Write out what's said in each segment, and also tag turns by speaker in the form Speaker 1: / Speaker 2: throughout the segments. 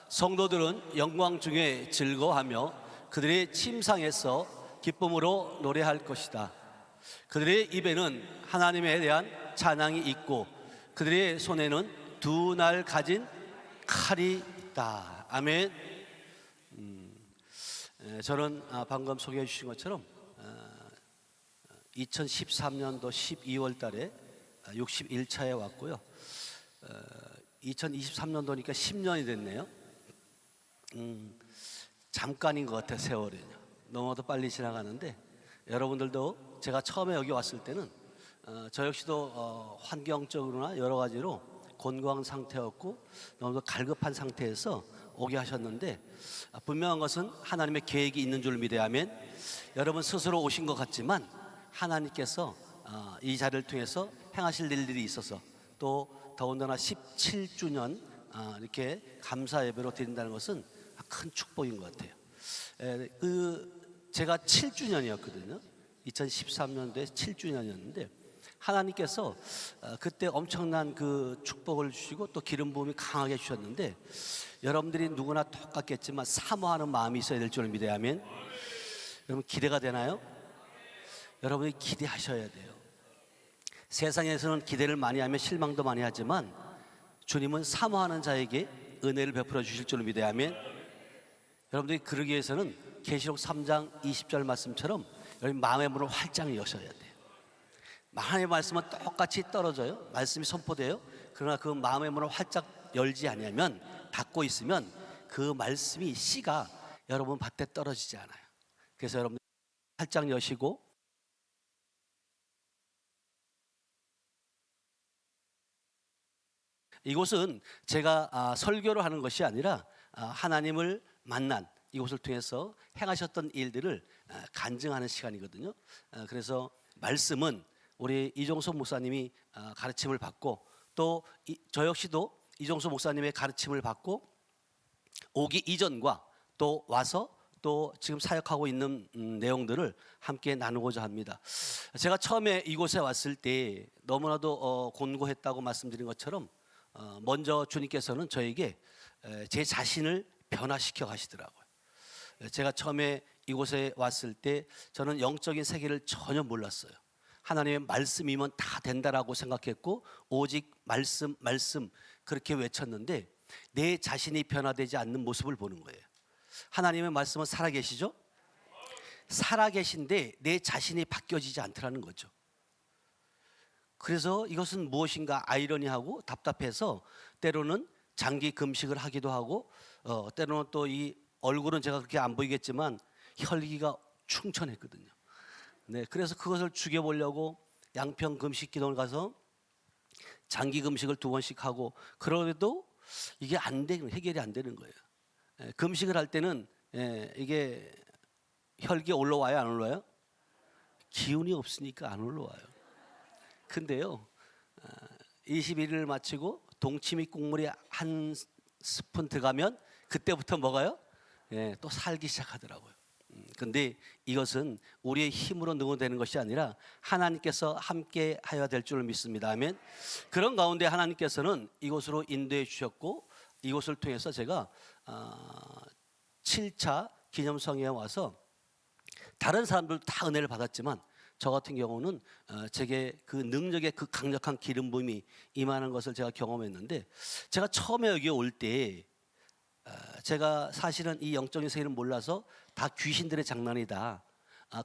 Speaker 1: 성도들은 영광 중에 즐거워하며 그들의 침상에서 기쁨으로 노래할 것이다. 그들의 입에는 하나님에 대한 찬양이 있고 그들의 손에는 두 날 가진 칼이 있다. 아멘. 저는 방금 소개해 주신 것처럼 2013년도 12월 달에 61차에 왔고요. 2023년도니까 10년이 됐네요. 잠깐인 것 같아요. 세월이요. 너무도 빨리 지나가는데, 여러분들도 제가 처음에 여기 왔을 때는 저 역시도 환경적으로나 여러 가지로 곤고한 상태였고 너무도 갈급한 상태에서 오게 하셨는데, 분명한 것은 하나님의 계획이 있는 줄 믿어야 하면, 여러분 스스로 오신 것 같지만 하나님께서 이 자리를 통해서 행하실 일들이 있어서, 또 더군다나 17주년 이렇게 감사 예배로 드린다는 것은 큰 축복인 것 같아요. 제가 7주년이었거든요. 2013년도에 7주년이었는데 하나님께서 그때 엄청난 그 축복을 주시고 또 기름 부음이 강하게 주셨는데, 여러분들이 누구나 똑같겠지만 사모하는 마음이 있어야 될 줄 믿어야 하면, 여러분 기대가 되나요? 여러분이 기대하셔야 돼요. 세상에서는 기대를 많이 하면 실망도 많이 하지만 주님은 사모하는 자에게 은혜를 베풀어 주실 줄 믿어야 하면, 여러분들이 그러기 위해서는 계시록 3장 20절 말씀처럼 여러분 마음의 문을 활짝 여셔야 돼요. 하나님의 말씀은 똑같이 떨어져요. 말씀이 선포돼요. 그러나 그 마음의 문을 활짝 열지 않으면, 닫고 있으면 그 말씀이 씨가 여러분 밭에 떨어지지 않아요. 그래서 여러분 활짝 여시고, 이곳은 제가 설교를 하는 것이 아니라 하나님을 만난 이곳을 통해서 행하셨던 일들을 간증하는 시간이거든요. 그래서 말씀은 우리 이종섭 목사님이 가르침을 받고, 또 저 역시도 이종섭 목사님의 가르침을 받고 오기 이전과 또 와서 또 지금 사역하고 있는 내용들을 함께 나누고자 합니다. 제가 처음에 이곳에 왔을 때 너무나도 곤고했다고 말씀드린 것처럼, 먼저 주님께서는 저에게 제 자신을 변화시켜 가시더라고요. 제가 처음에 이곳에 왔을 때 저는 영적인 세계를 전혀 몰랐어요. 하나님의 말씀이면 다 된다라고 생각했고, 오직 말씀 그렇게 외쳤는데 내 자신이 변화되지 않는 모습을 보는 거예요. 하나님의 말씀은 살아계시죠? 살아계신데 내 자신이 바뀌어지지 않더라는 거죠. 그래서 이것은 무엇인가 아이러니하고 답답해서 때로는 장기 금식을 하기도 하고, 때로는 또 이 얼굴은 제가 그렇게 안 보이겠지만 혈기가 충천했거든요. 네, 그래서 그것을 죽여보려고 양평 금식 기도를 가서 장기 금식을 2번씩 하고, 그래도 이게 안 되는, 해결이 안 되는 거예요. 금식을 할 때는 이게 혈기 올라와요, 안 올라와요? 기운이 없으니까 안 올라와요. 근데요, 21일을 마치고 동치미 국물이 한 스푼 들어가면 그때부터 먹어요? 또 살기 시작하더라고요. 근데 이것은 우리의 힘으로 능원되는 것이 아니라 하나님께서 함께 하여야 될 줄 믿습니다. 아멘. 그런 가운데 하나님께서는 이곳으로 인도해 주셨고, 이곳을 통해서 제가 7차 기념성에 와서 다른 사람들 다 은혜를 받았지만 저 같은 경우는 제게 그 능력의 그 강력한 기름 부음이 임하는 것을 제가 경험했는데, 제가 처음에 여기 올 때 제가 사실은 이 영적인 세계를 몰라서 다 귀신들의 장난이다,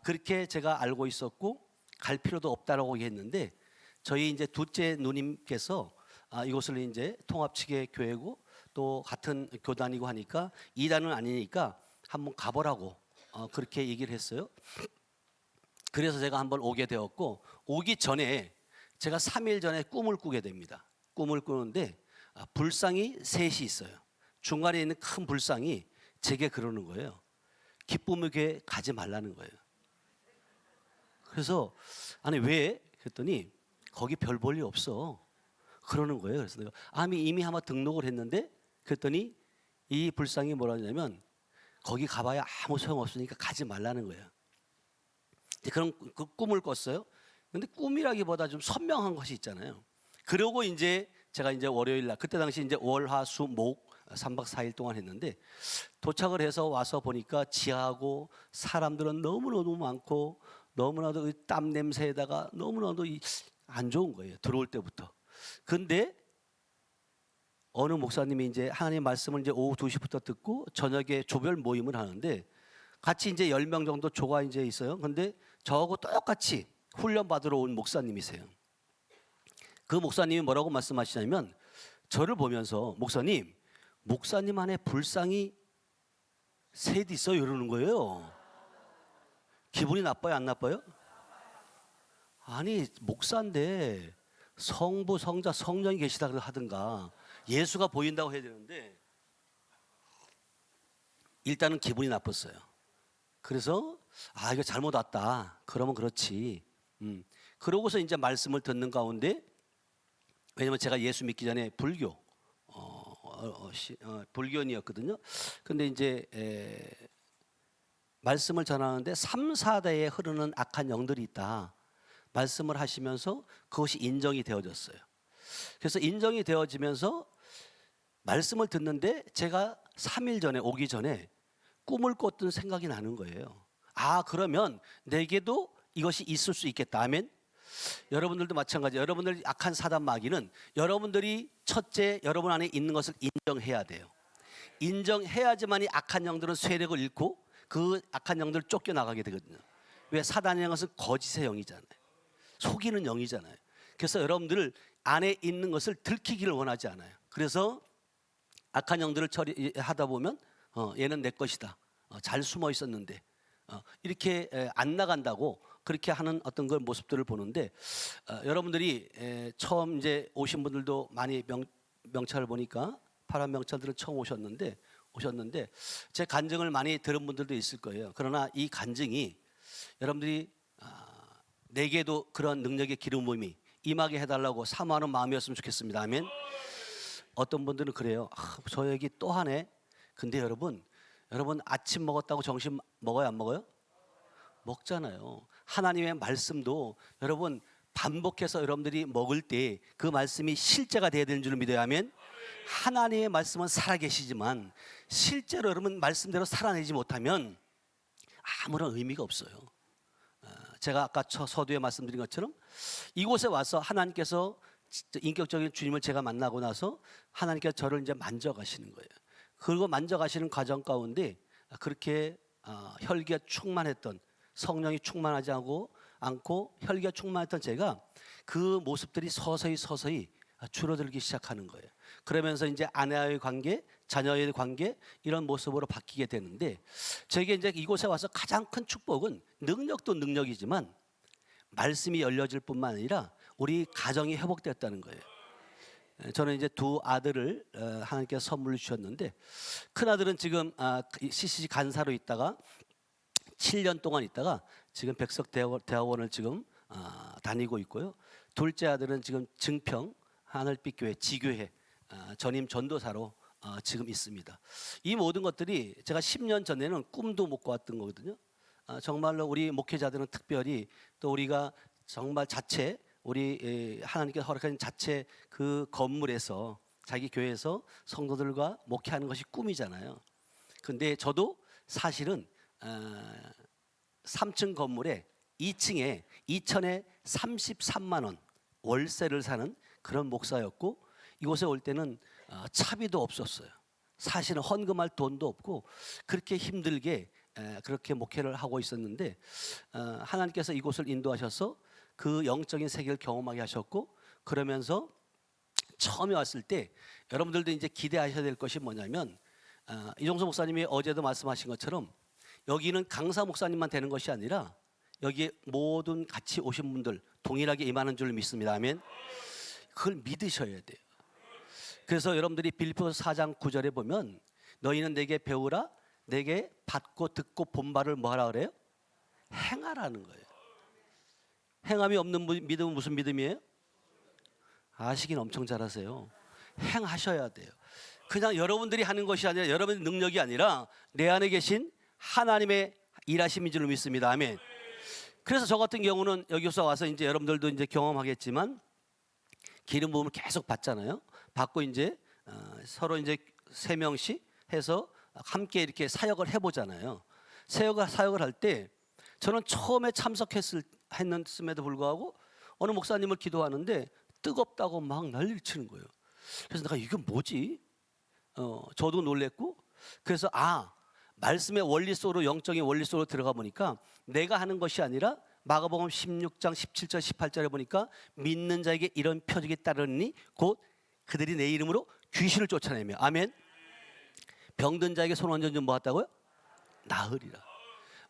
Speaker 1: 그렇게 제가 알고 있었고 갈 필요도 없다라고 얘기했는데, 저희 이제 둘째 누님께서 이곳을 이제 통합치계 교회고 또 같은 교단이고 하니까 이단은 아니니까 한번 가보라고 그렇게 얘기를 했어요. 그래서 제가 한번 오게 되었고, 오기 전에 제가 3일 전에 꿈을 꾸게 됩니다. 꿈을 꾸는데 불상이 셋이 있어요. 중간에 있는 큰 불상이 제게 그러는 거예요. 기쁨의 교회 가지 말라는 거예요. 그래서 아니 왜? 그랬더니 거기 별 볼 일 없어 그러는 거예요. 그래서 내가 이미 한번 등록을 했는데, 그랬더니 이 불상이 뭐라 하냐면 거기 가봐야 아무 소용없으니까 가지 말라는 거예요. 그런 그 꿈을 꿨어요. 근데 꿈이라기보다 좀 선명한 것이 있잖아요. 그러고 이제 제가 이제 월요일 날, 그때 당시 이제 월, 화, 수, 목 3박 4일 동안 했는데 도착을 해서 와서 보니까 지하고 사람들은 너무너무 많고 너무나도 땀 냄새에다가 너무나도 안 좋은 거예요. 들어올 때부터. 근데 어느 목사님이 이제 하나님 말씀을 이제 오후 2시부터 듣고 저녁에 조별 모임을 하는데 같이 이제 10명 정도 조가 이제 있어요. 근데 저하고 똑같이 훈련 받으러 온 목사님이세요. 그 목사님이 뭐라고 말씀하시냐면 저를 보면서 목사님 안에 불상이 셋 있어요 이러는 거예요. 기분이 나빠요 안 나빠요? 아니 목사인데 성부 성자 성령이 계시다 하든가 예수가 보인다고 해야 되는데 일단은 기분이 나빴어요. 그래서 이거 잘못 왔다. 그러면 그렇지. 그러고서 이제 말씀을 듣는 가운데 왜냐면 제가 예수 믿기 전에 불교인이었거든요. 근데 이제 말씀을 전하는데 3, 4대에 흐르는 악한 영들이 있다. 말씀을 하시면서 그것이 인정이 되어졌어요. 그래서 인정이 되어지면서 말씀을 듣는데 제가 3일 전에 오기 전에 꿈을 꿨던 생각이 나는 거예요. 그러면 내게도 이것이 있을 수 있겠다. 아멘. 여러분들도 마찬가지예요. 여러분들 악한 사단 마귀는 여러분들이 첫째 여러분 안에 있는 것을 인정해야 돼요. 인정해야지만이 악한 영들은 세력을 잃고 그 악한 영들을 쫓겨나가게 되거든요. 왜? 사단의 영은 거짓의 영이잖아요. 속이는 영이잖아요. 그래서 여러분들 안에 있는 것을 들키기를 원하지 않아요. 그래서 악한 영들을 처리하다 보면 얘는 내 것이다. 잘 숨어 있었는데 이렇게 안 나간다고 그렇게 하는 어떤 그 모습들을 보는데 여러분들이 처음 이제 오신 분들도 많이 명찰을 보니까 파란 명찰들은 처음 오셨는데 제 간증을 많이 들은 분들도 있을 거예요. 그러나 이 간증이 여러분들이 내게도 그런 능력의 기름 부음이 임하게 해달라고 사모하는 마음이었으면 좋겠습니다. 아멘. 어떤 분들은 그래요. 저 얘기 또 하네. 근데 여러분 아침 먹었다고 점심 먹어요 안 먹어요? 먹잖아요. 하나님의 말씀도 여러분 반복해서 여러분들이 먹을 때 그 말씀이 실제가 돼야 되는 줄 믿어야 하면 하나님의 말씀은 살아계시지만 실제로 여러분 말씀대로 살아내지 못하면 아무런 의미가 없어요. 제가 아까 서두에 말씀드린 것처럼 이곳에 와서 하나님께서 인격적인 주님을 제가 만나고 나서 하나님께서 저를 이제 만져가시는 거예요. 그리고 만져가시는 과정 가운데 그렇게 혈기가 충만했던 성령이 충만하지 않고 혈기가 충만했던 제가 그 모습들이 서서히 줄어들기 시작하는 거예요. 그러면서 이제 아내와의 관계, 자녀의 관계 이런 모습으로 바뀌게 되는데 제게 이제 이곳에 와서 가장 큰 축복은 능력도 능력이지만 말씀이 열려질 뿐만 아니라 우리 가정이 회복됐다는 거예요. 저는 이제 두 아들을 하나님께서 선물로 주셨는데 큰 아들은 지금 CCC 간사로 있다가 7년 동안 있다가 지금 백석대학원을 지금 다니고 있고요. 둘째 아들은 지금 증평 하늘빛 교회 지교회 전임 전도사로 지금 있습니다. 이 모든 것들이 제가 10년 전에는 꿈도 못 꿔왔던 거거든요. 정말로 우리 목회자들은 특별히 또 우리가 정말 자체 우리 하나님께서 허락하신 자체 그 건물에서 자기 교회에서 성도들과 목회하는 것이 꿈이잖아요. 근데 저도 사실은 3층 건물에 2층에 2천에 33만 원 월세를 사는 그런 목사였고 이곳에 올 때는 차비도 없었어요. 사실은 헌금할 돈도 없고 그렇게 힘들게 그렇게 목회를 하고 있었는데 하나님께서 이곳을 인도하셔서 그 영적인 세계를 경험하게 하셨고 그러면서 처음에 왔을 때 여러분들도 이제 기대하셔야 될 것이 뭐냐면 이종서 목사님이 어제도 말씀하신 것처럼 여기는 강사 목사님만 되는 것이 아니라 여기에 모든 같이 오신 분들 동일하게 임하는 줄 믿습니다. 아멘. 그걸 믿으셔야 돼요. 그래서 여러분들이 빌립보서 4장 9절에 보면 너희는 내게 배우라 내게 받고 듣고 본바를 뭐하라 그래요? 행하라는 거예요. 행함이 없는 믿음은 무슨 믿음이에요? 아시긴 엄청 잘하세요. 행하셔야 돼요. 그냥 여러분들이 하는 것이 아니라 여러분의 능력이 아니라 내 안에 계신 하나님의 일하심인 줄 믿습니다. 아멘. 그래서 저 같은 경우는 여기서 와서 이제 여러분들도 이제 경험하겠지만 기름 부음을 계속 받잖아요. 받고 이제 서로 이제 세 명씩 해서 함께 이렇게 사역을 해보잖아요. 사역을 할 때 저는 처음에 참석했음에도 불구하고 어느 목사님을 기도하는데 뜨겁다고 막 난리를 치는 거예요. 그래서 내가 이게 뭐지? 저도 놀랬고, 그래서 말씀의 원리 속으로, 영적인 원리 속으로 들어가 보니까 내가 하는 것이 아니라 마가복음 16장 17절 18절에 보니까 믿는 자에게 이런 표적이 따르니 곧 그들이 내 이름으로 귀신을 쫓아내며, 아멘. 병든 자에게 손 얹은 좀 모았다고요? 나으리라.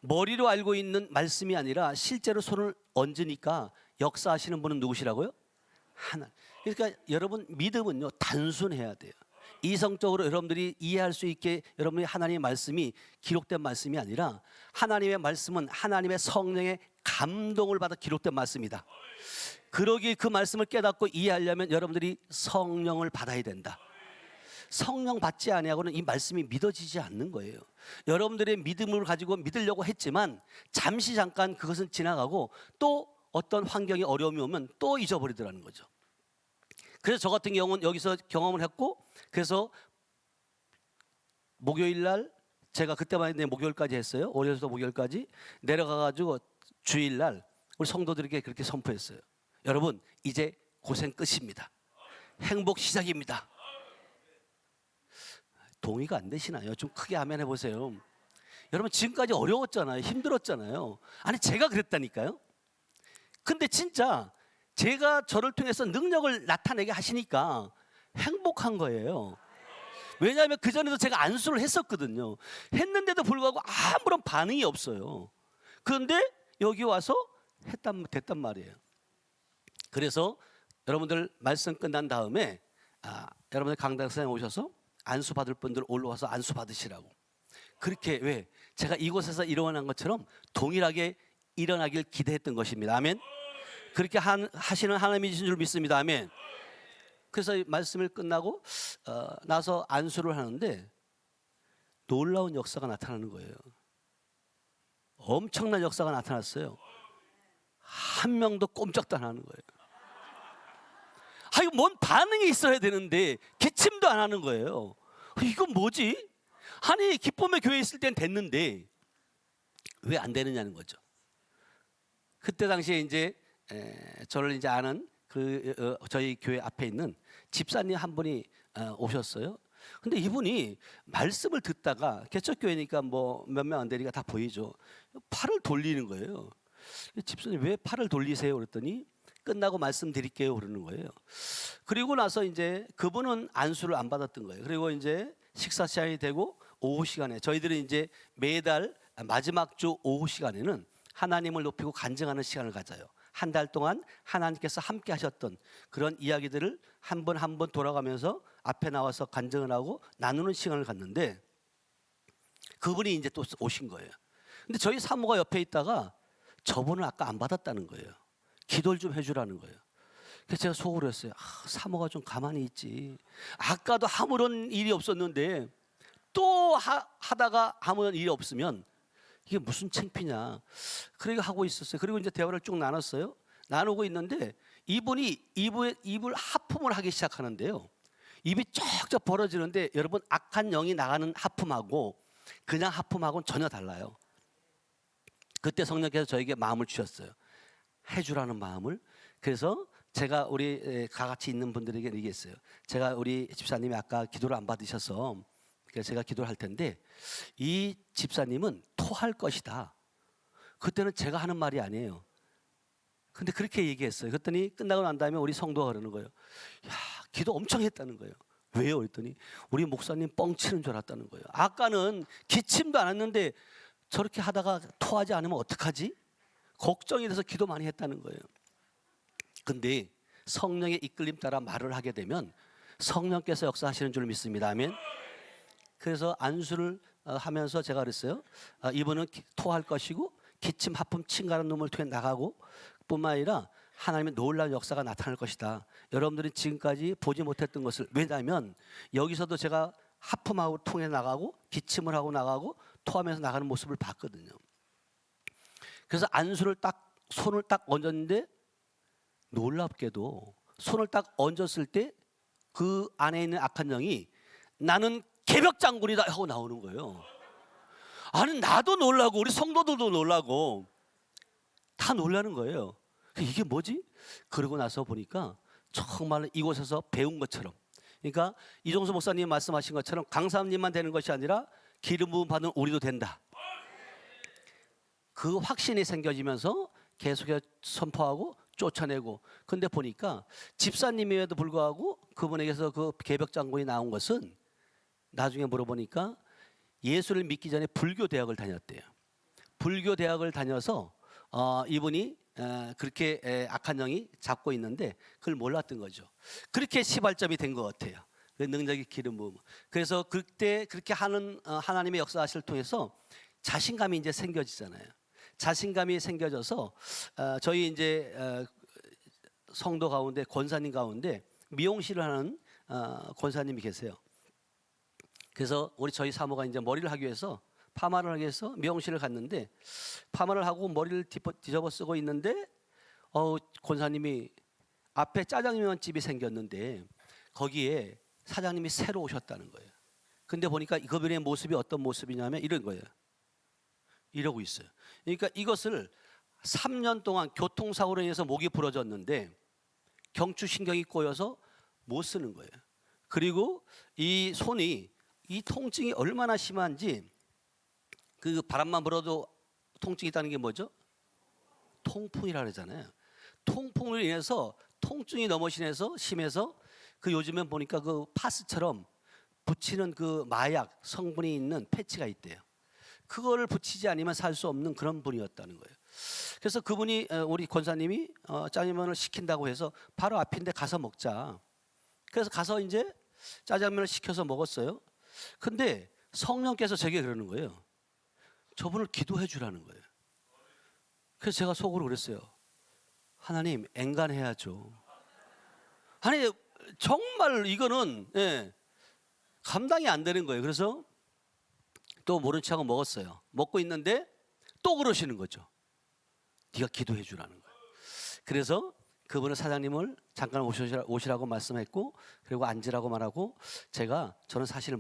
Speaker 1: 머리로 알고 있는 말씀이 아니라 실제로 손을 얹으니까 역사하시는 분은 누구시라고요? 하나님. 그러니까 여러분, 믿음은요 단순해야 돼요. 이성적으로 여러분들이 이해할 수 있게 여러분이 하나님의 말씀이 기록된 말씀이 아니라, 하나님의 말씀은 하나님의 성령의 감동을 받아 기록된 말씀이다. 그러기에 그 말씀을 깨닫고 이해하려면 여러분들이 성령을 받아야 된다. 성령 받지 아니하고는 이 말씀이 믿어지지 않는 거예요. 여러분들의 믿음을 가지고 믿으려고 했지만 잠시 잠깐 그것은 지나가고 또 어떤 환경이 어려움이 오면 또 잊어버리더라는 거죠. 그래서 저 같은 경우는 여기서 경험을 했고, 그래서 목요일 날 제가 그때만 했는데 목요일까지 했어요. 월요일부터 목요일까지 내려가가지고 주일 날 우리 성도들에게 그렇게 선포했어요. 여러분, 이제 고생 끝입니다. 행복 시작입니다. 동의가 안 되시나요? 좀 크게 아멘 해보세요. 여러분, 지금까지 어려웠잖아요. 힘들었잖아요. 아니, 제가 그랬다니까요. 근데 진짜 제가 저를 통해서 능력을 나타내게 하시니까 행복한 거예요. 왜냐하면 그전에도 제가 안수를 했었거든요. 했는데도 불구하고 아무런 반응이 없어요. 그런데 여기 와서 됐단 말이에요. 그래서 여러분들 말씀 끝난 다음에 여러분들 강당상에 오셔서 안수 받을 분들 올라와서 안수 받으시라고. 그렇게 왜? 제가 이곳에서 일어난 것처럼 동일하게 일어나길 기대했던 것입니다. 아멘. 그렇게 하시는 하나님이신 줄 믿습니다. 아멘. 그래서 말씀을 끝나고 나서 안수를 하는데 놀라운 역사가 나타나는 거예요. 엄청난 역사가 나타났어요. 한 명도 꼼짝도 안 하는 거예요. 이거 뭔 반응이 있어야 되는데 기침도 안 하는 거예요. 이건 뭐지? 아니, 기쁨의 교회에 있을 땐 됐는데 왜 안 되느냐는 거죠. 그때 당시에 이제 저를 이제 아는 저희 교회 앞에 있는 집사님 한 분이 오셨어요. 근데 이분이 말씀을 듣다가 개척교회니까 뭐 몇 명 안 되니까 다 보이죠. 팔을 돌리는 거예요. 집사님, 왜 팔을 돌리세요? 그랬더니 끝나고 말씀드릴게요 그러는 거예요. 그리고 나서 이제 그분은 안수를 안 받았던 거예요. 그리고 이제 식사 시간이 되고 오후 시간에 저희들이 이제 매달 마지막 주 오후 시간에는 하나님을 높이고 간증하는 시간을 가져요. 한 달 동안 하나님께서 함께 하셨던 그런 이야기들을 한 번 한 번 돌아가면서 앞에 나와서 간증을 하고 나누는 시간을 갖는데, 그분이 이제 또 오신 거예요. 근데 저희 사모가 옆에 있다가 저분은 아까 안 받았다는 거예요. 기도를 좀 해주라는 거예요. 그래서 제가 속으로 했어요. 사모가 좀 가만히 있지. 아까도 아무런 일이 없었는데 또 하다가 아무런 일이 없으면 이게 무슨 창피냐. 그러고 하고 있었어요. 그리고 이제 대화를 쭉 나눴어요. 나누고 있는데 이분이 입을 하품을 하기 시작하는데요. 입이 쩍쩍 벌어지는데 여러분, 악한 영이 나가는 하품하고 그냥 하품하고는 전혀 달라요. 그때 성령께서 저에게 마음을 주셨어요. 해주라는 마음을. 그래서 제가 우리 같이 있는 분들에게 얘기했어요. 제가 우리 집사님이 아까 기도를 안 받으셔서 그래서 제가 기도를 할 텐데 이 집사님은 토할 것이다. 그때는 제가 하는 말이 아니에요. 근데 그렇게 얘기했어요. 그랬더니 끝나고 난 다음에 우리 성도가 그러는 거예요. 야, 기도 엄청 했다는 거예요. 왜요? 그랬더니 우리 목사님 뻥치는 줄 알았다는 거예요. 아까는 기침도 안 했는데 저렇게 하다가 토하지 않으면 어떡하지? 걱정이 돼서 기도 많이 했다는 거예요. 근데 성령의 이끌림 따라 말을 하게 되면 성령께서 역사하시는 줄 믿습니다. 아멘. 그래서 안수를 하면서 제가 그랬어요. 이분은 토할 것이고 기침, 하품, 침가는 놈을 통해 나가고 뿐만 아니라 하나님의 놀라운 역사가 나타날 것이다. 여러분들이 지금까지 보지 못했던 것을, 왜냐하면 여기서도 제가 하품하고 통해 나가고 기침을 하고 나가고 토하면서 나가는 모습을 봤거든요. 그래서 안수를 손을 딱 얹었는데 놀랍게도 손을 딱 얹었을 때 그 안에 있는 악한 영이 나는 개벽장군이다 하고 나오는 거예요. 아니 나도 놀라고 우리 성도들도 놀라고 다 놀라는 거예요. 이게 뭐지? 그러고 나서 보니까 정말 이곳에서 배운 것처럼, 그러니까 이종수 목사님 말씀하신 것처럼 강사님만 되는 것이 아니라 기름 부음 받은 우리도 된다. 그 확신이 생겨지면서 계속해서 선포하고 쫓아내고. 근데 보니까 집사님임에도 불구하고 그분에게서 그 개벽장군이 나온 것은 나중에 물어보니까 예수를 믿기 전에 불교 대학을 다녔대요. 불교 대학을 다녀서 이분이 그렇게 악한 영이 잡고 있는데 그걸 몰랐던 거죠. 그렇게 시발점이 된 것 같아요. 그 능력의 기름 부음. 그래서 그때 그렇게 하는 하나님의 역사하실 통해서 자신감이 이제 생겨지잖아요. 자신감이 생겨져서 저희 이제 성도 가운데 권사님 가운데 미용실을 하는 권사님이 계세요. 그래서 우리 저희 사모가 이제 머리를 하기 위해서 파마를 하기 위해서 미용실을 갔는데 파마를 하고 머리를 뒤집어 쓰고 있는데 권사님이 앞에 짜장면 집이 생겼는데 거기에 사장님이 새로 오셨다는 거예요. 근데 보니까 그분의 모습이 어떤 모습이냐면 이런 거예요. 이러고 있어요. 그러니까 이것을 3년 동안 교통사고로 인해서 목이 부러졌는데 경추신경이 꼬여서 못 쓰는 거예요. 그리고 이 손이 이 통증이 얼마나 심한지, 그 바람만 불어도 통증이 있다는 게 뭐죠? 통풍이라 그러잖아요. 통풍을 인해서 통증이 너무 심해서 그 요즘엔 보니까 그 파스처럼 붙이는 그 마약 성분이 있는 패치가 있대요. 그거를 붙이지 않으면 살 수 없는 그런 분이었다는 거예요. 그래서 그분이 우리 권사님이 짜장면을 시킨다고 해서 바로 앞인데 가서 먹자. 그래서 가서 이제 짜장면을 시켜서 먹었어요. 근데 성령께서 제게 그러는 거예요. 저분을 기도해 주라는 거예요. 그래서 제가 속으로 그랬어요. 하나님, 엔간해야죠. 아니 정말 이거는 감당이 안 되는 거예요. 그래서 또 모른 척하고 먹었어요. 먹고 있는데 또 그러시는 거죠. 네가 기도해 주라는 거예요. 그래서 그분은 사장님을 잠깐 오시라고 말씀했고, 그리고 앉으라고 말하고, 저는 사실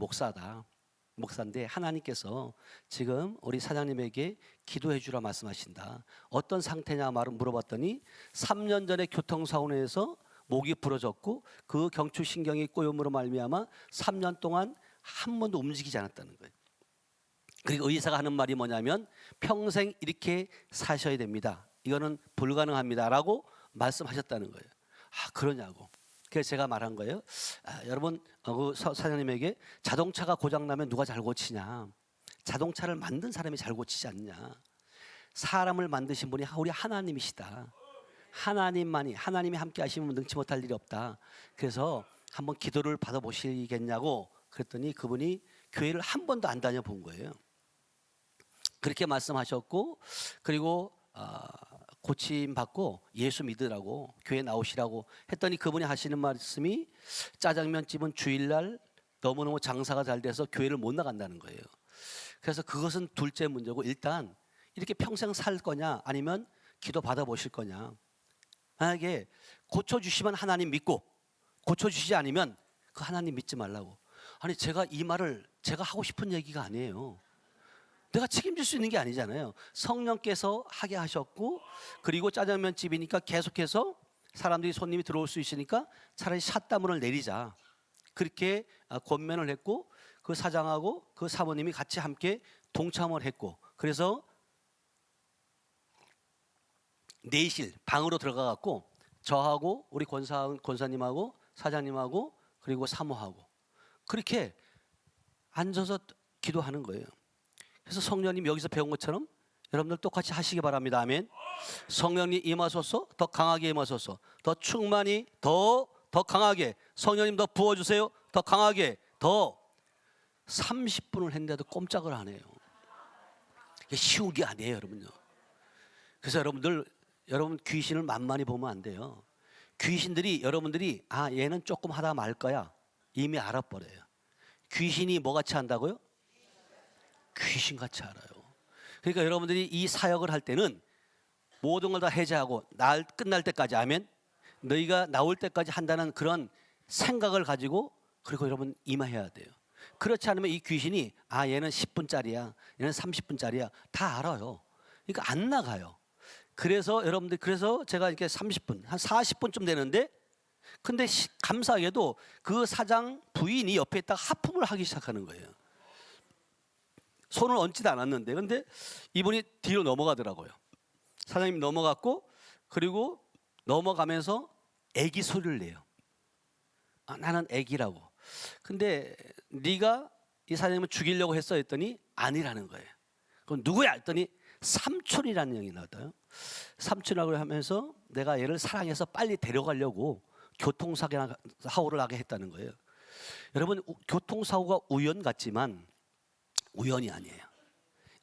Speaker 1: 목사인데 하나님께서 지금 우리 사장님에게 기도해 주라 말씀하신다. 어떤 상태냐 말을 물어봤더니 3년 전에 교통사고에서 목이 부러졌고 그 경추신경이 꼬임으로 말미암아 3년 동안 한 번도 움직이지 않았다는 거예요. 그리고 의사가 하는 말이 뭐냐면 평생 이렇게 사셔야 됩니다. 이거는 불가능합니다라고 말씀하셨다는 거예요. 그러냐고. 그래서 제가 말한 거예요. 여러분 그 사장님에게 자동차가 고장나면 누가 잘 고치냐? 자동차를 만든 사람이 잘 고치지 않냐? 사람을 만드신 분이 우리 하나님이시다. 하나님이 함께 하시면 능치 못할 일이 없다. 그래서 한번 기도를 받아보시겠냐고 그랬더니 그분이 교회를 한 번도 안 다녀본 거예요. 그렇게 말씀하셨고, 그리고 고침 받고 예수 믿으라고 교회 나오시라고 했더니 그분이 하시는 말씀이 짜장면집은 주일날 너무너무 장사가 잘 돼서 교회를 못 나간다는 거예요. 그래서 그것은 둘째 문제고, 일단 이렇게 평생 살 거냐 아니면 기도 받아보실 거냐. 만약에 고쳐주시면 하나님 믿고 고쳐주시지 않으면 그 하나님 믿지 말라고. 아니 제가 이 말을 제가 하고 싶은 얘기가 아니에요. 내가 책임질 수 있는 게 아니잖아요. 성령께서 하게 하셨고, 그리고 짜장면 집이니까 계속해서 사람들이 손님이 들어올 수 있으니까 차라리 샷다문을 내리자. 그렇게 권면을 했고, 그 사장하고 그 사모님이 같이 함께 동참을 했고, 그래서 내실 방으로 들어가 갖고 저하고 우리 권사님하고 사장님하고 그리고 사모하고 그렇게 앉아서 기도하는 거예요. 그래서 성령님 여기서 배운 것처럼 여러분들 똑같이 하시기 바랍니다. 아멘. 성령님 임하소서. 더 강하게 임하소서. 더 충만히 더 강하게. 성령님 더 부어주세요. 더 강하게. 더 30분을 했는데도 꼼짝을 안 해요. 이게 쉬운 게 아니에요, 여러분요. 그래서 여러분 귀신을 만만히 보면 안 돼요. 귀신들이 여러분들이 얘는 조금 하다 말 거야 이미 알아버려요. 귀신이 뭐같이 한다고요? 귀신같이 알아요. 그러니까 여러분들이 이 사역을 할 때는 모든 걸 다 해제하고 끝날 때까지, 아멘, 너희가 나올 때까지 한다는 그런 생각을 가지고, 그리고 여러분 임해야 돼요. 그렇지 않으면 이 귀신이 얘는 10분짜리야, 얘는 30분짜리야 다 알아요. 그러니까 안 나가요. 그래서 여러분들, 그래서 제가 이렇게 30분, 한 40분쯤 되는데, 근데 감사하게도 그 사장 부인이 옆에 있다가 하품을 하기 시작하는 거예요. 손을 얹지도 않았는데, 근데 이분이 뒤로 넘어가더라고요. 사장님 넘어갔고, 그리고 넘어가면서 애기 소리를 내요. 나는 애기라고. 근데 네가 이 사장님을 죽이려고 했어 했더니 아니라는 거예요. 그럼 누구야 했더니 삼촌이라는 형이 나왔어요. 삼촌이라고 하면서 내가 얘를 사랑해서 빨리 데려가려고 교통사고를 하게 했다는 거예요. 여러분, 교통사고가 우연 같지만 우연이 아니에요.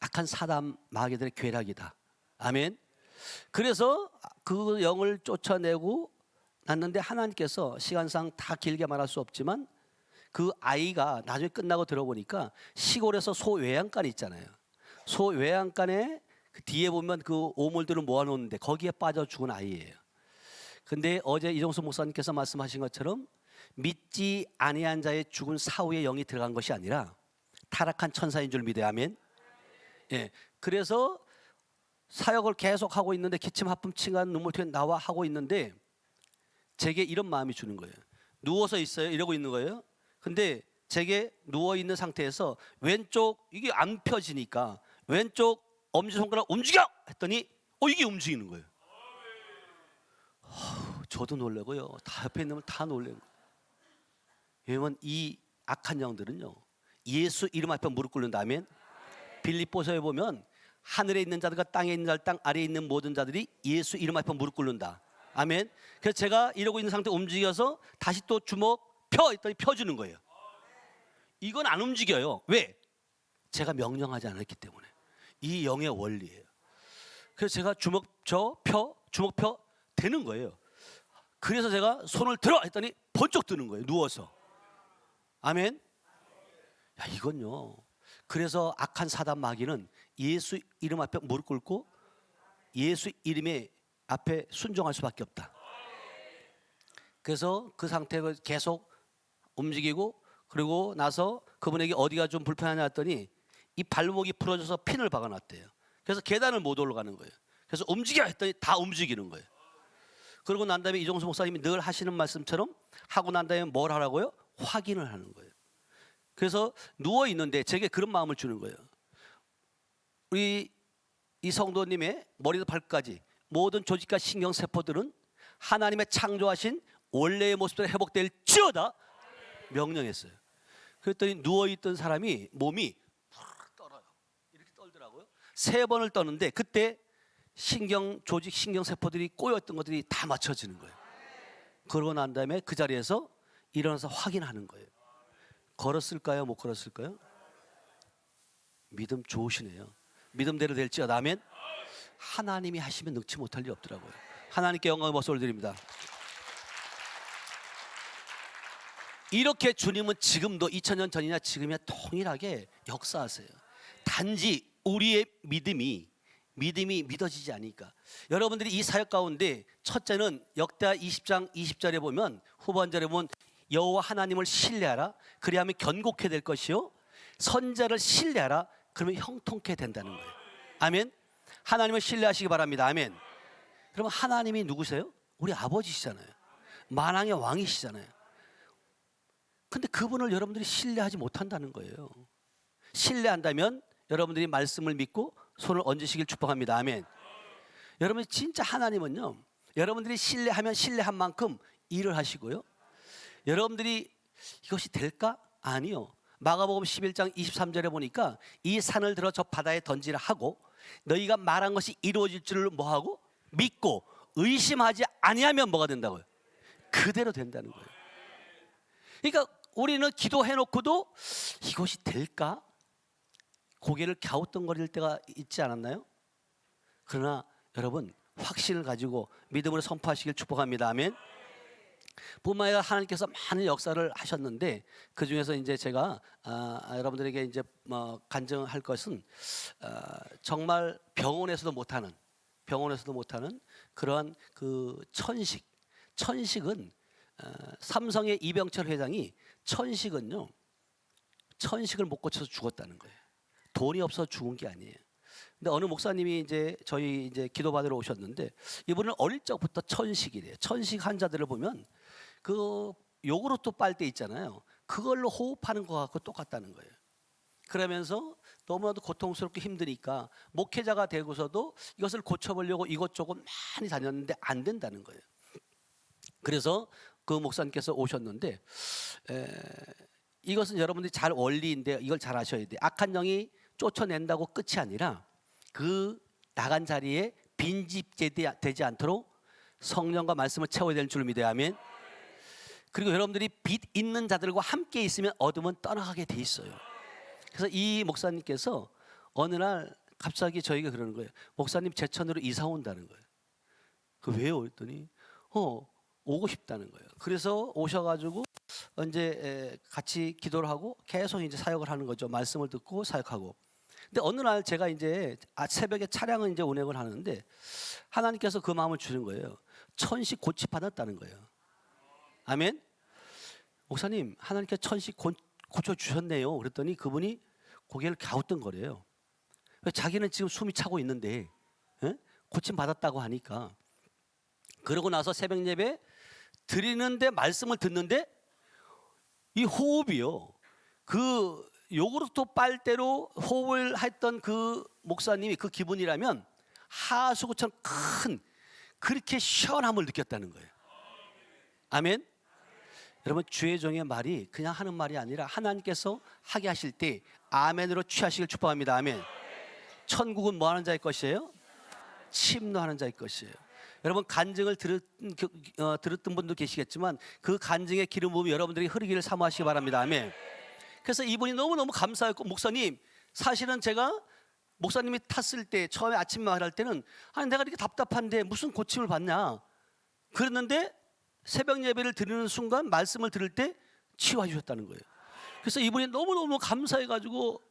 Speaker 1: 악한 사단 마귀들의 괴락이다. 아멘. 그래서 그 영을 쫓아내고 났는데, 하나님께서 시간상 다 길게 말할 수 없지만 그 아이가 나중에 끝나고 들어보니까 시골에서 소외양간 있잖아요. 소외양간에 그 뒤에 보면 그 오물들을 모아놓는데 거기에 빠져 죽은 아이예요. 근데 어제 이종수 목사님께서 말씀하신 것처럼 믿지 아니한 자의 죽은 사후의 영이 들어간 것이 아니라 타락한 천사인 줄 믿어야. 아멘. 예. 그래서 사역을 계속 하고 있는데 기침 하품 칭한 눈물 튀어 나와 하고 있는데 제게 이런 마음이 주는 거예요. 누워서 있어요. 이러고 있는 거예요. 근데 제게 누워 있는 상태에서 왼쪽 이게 안 펴지니까 왼쪽 엄지손가락 움직여 했더니 이게 움직이는 거예요. 저도 놀라고요. 다 옆에 있는 분 다 놀래는 거예요. 왜냐면 이 악한 영들은요, 예수 이름 앞에 무릎 꿇는다면, 빌립보서에 보면 하늘에 있는 자들과 땅에 있는 자들, 땅 아래에 있는 모든 자들이 예수 이름 앞에 무릎 꿇는다. 아멘. 그래서 제가 이러고 있는 상태 움직여서 다시 또 주먹 펴 했더니 펴주는 거예요. 이건 안 움직여요. 왜? 제가 명령하지 않았기 때문에. 이 영의 원리예요. 그래서 제가 주먹 펴 되는 거예요. 그래서 제가 손을 들어 했더니 번쩍 드는 거예요. 누워서. 아멘. 야, 이건요. 그래서 악한 사단 마귀는 예수 이름 앞에 무릎 꿇고 예수 이름에 앞에 순종할 수밖에 없다. 그래서 그 상태가 계속 움직이고, 그리고 나서 그분에게 어디가 좀 불편하냐 했더니 이 발목이 부러져서 핀을 박아놨대요. 그래서 계단을 못 올라가는 거예요. 그래서 움직여 했더니 다 움직이는 거예요. 그러고 난 다음에 이종수 목사님이 늘 하시는 말씀처럼 하고 난 다음에 뭘 하라고요? 확인을 하는 거예요. 그래서 누워 있는데 제게 그런 마음을 주는 거예요. 우리 이 성도님의 머리부터 발끝까지 모든 조직과 신경세포들은 하나님의 창조하신 원래의 모습대로 회복될지어다 명령했어요. 그랬더니 누워있던 사람이 몸이 떨어요. 이렇게 떨더라고요. 3번을 떠는데 그때 조직 신경세포들이 꼬였던 것들이 다 맞춰지는 거예요. 그러고 난 다음에 그 자리에서 일어나서 확인하는 거예요. 걸었을까요? 못 걸었을까요? 믿음 좋으시네요. 믿음대로 될지어다. 아멘. 하나님이 하시면 능치 못할 일이 없더라고요. 하나님께 영광의 모습을 드립니다. 이렇게 주님은 지금도 2000년 전이나 지금이나 동일하게 역사하세요. 단지 우리의 믿음이 믿어지지 않으니까. 여러분들이 이 사역 가운데 첫째는 역대하 20장 20절에 보면, 후반절에 보면 여호와 하나님을 신뢰하라. 그리하면 견고케 될 것이요, 선자를 신뢰하라. 그러면 형통케 된다는 거예요. 아멘. 하나님을 신뢰하시기 바랍니다. 아멘. 그러면 하나님이 누구세요? 우리 아버지시잖아요. 만왕의 왕이시잖아요. 근데 그분을 여러분들이 신뢰하지 못한다는 거예요. 신뢰한다면 여러분들이 말씀을 믿고 손을 얹으시길 축복합니다. 아멘. 여러분, 진짜 하나님은요, 여러분들이 신뢰하면 신뢰한 만큼 일을 하시고요, 여러분들이 이것이 될까? 아니요. 마가복음 11장 23절에 보니까 이 산을 들어 저 바다에 던지라 하고 너희가 말한 것이 이루어질 줄을 뭐하고? 믿고 의심하지 아니하면 뭐가 된다고요? 그대로 된다는 거예요. 그러니까 우리는 기도해놓고도 이것이 될까? 고개를 갸우뚱거릴 때가 있지 않았나요? 그러나 여러분, 확신을 가지고 믿음으로 선포하시길 축복합니다. 아멘. 뿐만 아니라 하나님께서 많은 역사를 하셨는데, 그 중에서 이제 제가 여러분들에게 이제 간증할 것은 정말 병원에서도 못하는 그러한 그 천식은 삼성의 이병철 회장이 천식은요, 천식을 못 고쳐서 죽었다는 거예요. 돈이 없어서 죽은 게 아니에요. 근데 어느 목사님이 이제 저희 이제 기도받으러 오셨는데 이분은 어릴 적부터 천식이래요. 천식 환자들을 보면 그 요구르트 빨 때 있잖아요. 그걸로 호흡하는 거 같고 똑같다는 거예요. 그러면서 너무나도 고통스럽고 힘드니까 목회자가 되고서도 이것을 고쳐보려고 이것저것 많이 다녔는데 안 된다는 거예요. 그래서 그 목사님께서 오셨는데 이것은 여러분들이 잘 원리인데 이걸 잘 아셔야 돼요. 악한 영이 쫓아낸다고 끝이 아니라 그 나간 자리에 빈집되지 않도록 성령과 말씀을 채워야 되는 줄 믿어야 하면, 그리고 여러분들이 빛 있는 자들과 함께 있으면 어둠은 떠나가게 돼 있어요. 그래서 이 목사님께서 어느 날 갑자기 저희가 그러는 거예요. 목사님 제천으로 이사 온다는 거예요. 그 왜요? 그랬더니 오고 싶다는 거예요. 그래서 오셔가지고 이제 같이 기도를 하고 계속 이제 사역을 하는 거죠. 말씀을 듣고 사역하고. 근데 어느 날 제가 이제 새벽에 차량을 이제 운행을 하는데 하나님께서 그 마음을 주는 거예요. 천식 고치 받았다는 거예요. 아멘. 목사님, 하나님께서 천식 고쳐 주셨네요. 그랬더니 그분이 고개를 갸우뚱거려요. 자기는 지금 숨이 차고 있는데 고침 받았다고 하니까. 그러고 나서 새벽 예배 드리는데 말씀을 듣는데 이 호흡이요. 그 요구르트 빨대로 호흡을 했던 그 목사님이 그 기분이라면 하수구처럼 큰 그렇게 시원함을 느꼈다는 거예요. 아멘. 여러분, 주의 종의 말이 그냥 하는 말이 아니라 하나님께서 하게 하실 때 아멘으로 취하시길 축복합니다. 아멘. 천국은 뭐 하는 자의 것이에요? 침노하는 자의 것이에요. 여러분, 간증을 들었던 분도 계시겠지만 그 간증의 기름 부음이 여러분들이 흐르기를 사모하시기 바랍니다. 아멘. 그래서 이분이 너무너무 감사했고, 목사님, 사실은 제가 목사님이 탔을 때 처음에 아침 말할 때는 아니 내가 이렇게 답답한데 무슨 고침을 받냐 그랬는데 새벽 예배를 드리는 순간 말씀을 들을 때 치유해 주셨다는 거예요. 그래서 이분이 너무너무 감사해가지고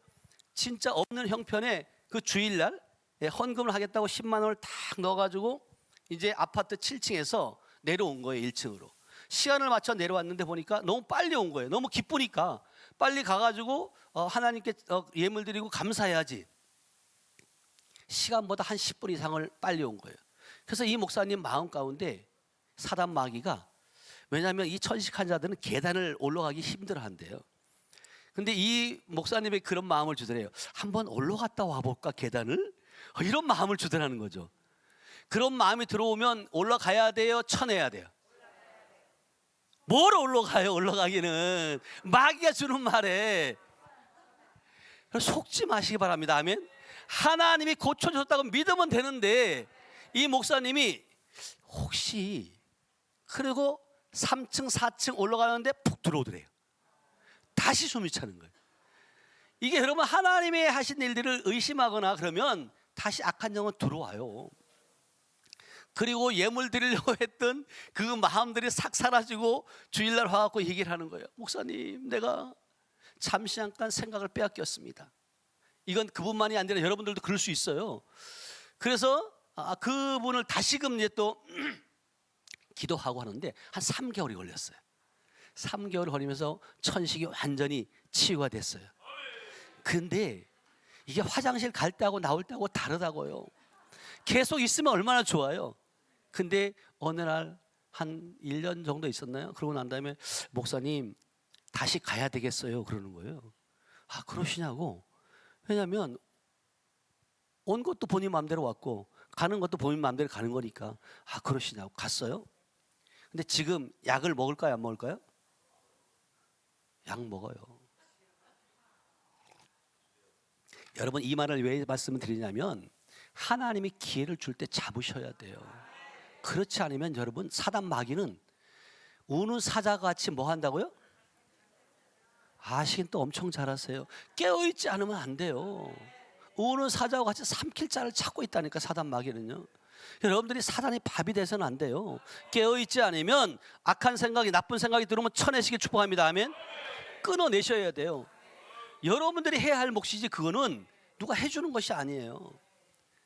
Speaker 1: 진짜 없는 형편에 그 주일날 헌금을 하겠다고 10만 원을 딱 넣어가지고 이제 아파트 7층에서 내려온 거예요. 1층으로 시간을 맞춰 내려왔는데 보니까 너무 빨리 온 거예요. 너무 기쁘니까 빨리 가가지고 하나님께 예물 드리고 감사해야지. 시간보다 한 10분 이상을 빨리 온 거예요. 그래서 이 목사님 마음 가운데 사단 마귀가, 왜냐하면 이 천식한 자들은 계단을 올라가기 힘들어한대요. 근데 이 목사님의 그런 마음을 주더래요. 한번 올라갔다 와볼까 계단을? 이런 마음을 주더라는 거죠. 그런 마음이 들어오면 올라가야 돼요? 쳐내야 돼요? 뭘 올라가요? 올라가기는 마귀가 주는 말에 속지 마시기 바랍니다. 아멘. 하나님이 고쳐줬다고 믿으면 되는데 이 목사님이 혹시 그리고 3층 4층 올라가는데 푹 들어오더래요. 다시 숨이 차는 거예요. 이게 여러분 하나님이 하신 일들을 의심하거나 그러면 다시 악한 영은 들어와요. 그리고 예물 드리려고 했던 그 마음들이 싹 사라지고 주일날 와갖고 얘기를 하는 거예요. 목사님, 내가 잠시 잠깐 생각을 빼앗겼습니다. 이건 그분만이 아니라 여러분들도 그럴 수 있어요. 그래서 그분을 다시금 이제 또 기도하고 하는데 한 3개월이 걸렸어요. 3개월 걸리면서 천식이 완전히 치유가 됐어요. 근데 이게 화장실 갈 때하고 나올 때하고 다르다고요. 계속 있으면 얼마나 좋아요. 근데 어느 날 한 1년 정도 있었나요? 그러고 난 다음에 목사님 다시 가야 되겠어요 그러는 거예요. 아, 그러시냐고. 왜냐하면 온 것도 본인 마음대로 왔고 가는 것도 본인 마음대로 가는 거니까. 아, 그러시냐고. 갔어요. 근데 지금 약을 먹을까요 안 먹을까요? 약 먹어요. 여러분, 이 말을 왜 말씀을 드리냐면 하나님이 기회를 줄 때 잡으셔야 돼요. 그렇지 않으면 여러분 사단 마귀는 우는 사자같이 뭐 한다고요? 아시긴 또 엄청 잘하세요. 깨어있지 않으면 안 돼요. 우는 사자와 같이 삼킬 자를 찾고 있다니까 사단 마귀는요. 여러분들이 사단의 밥이 돼서는 안 돼요. 깨어있지 않으면 악한 생각이 나쁜 생각이 들어오면 쳐내시길 축복합니다. 아멘. 끊어내셔야 돼요. 여러분들이 해야 할 몫이지 그거는 누가 해주는 것이 아니에요.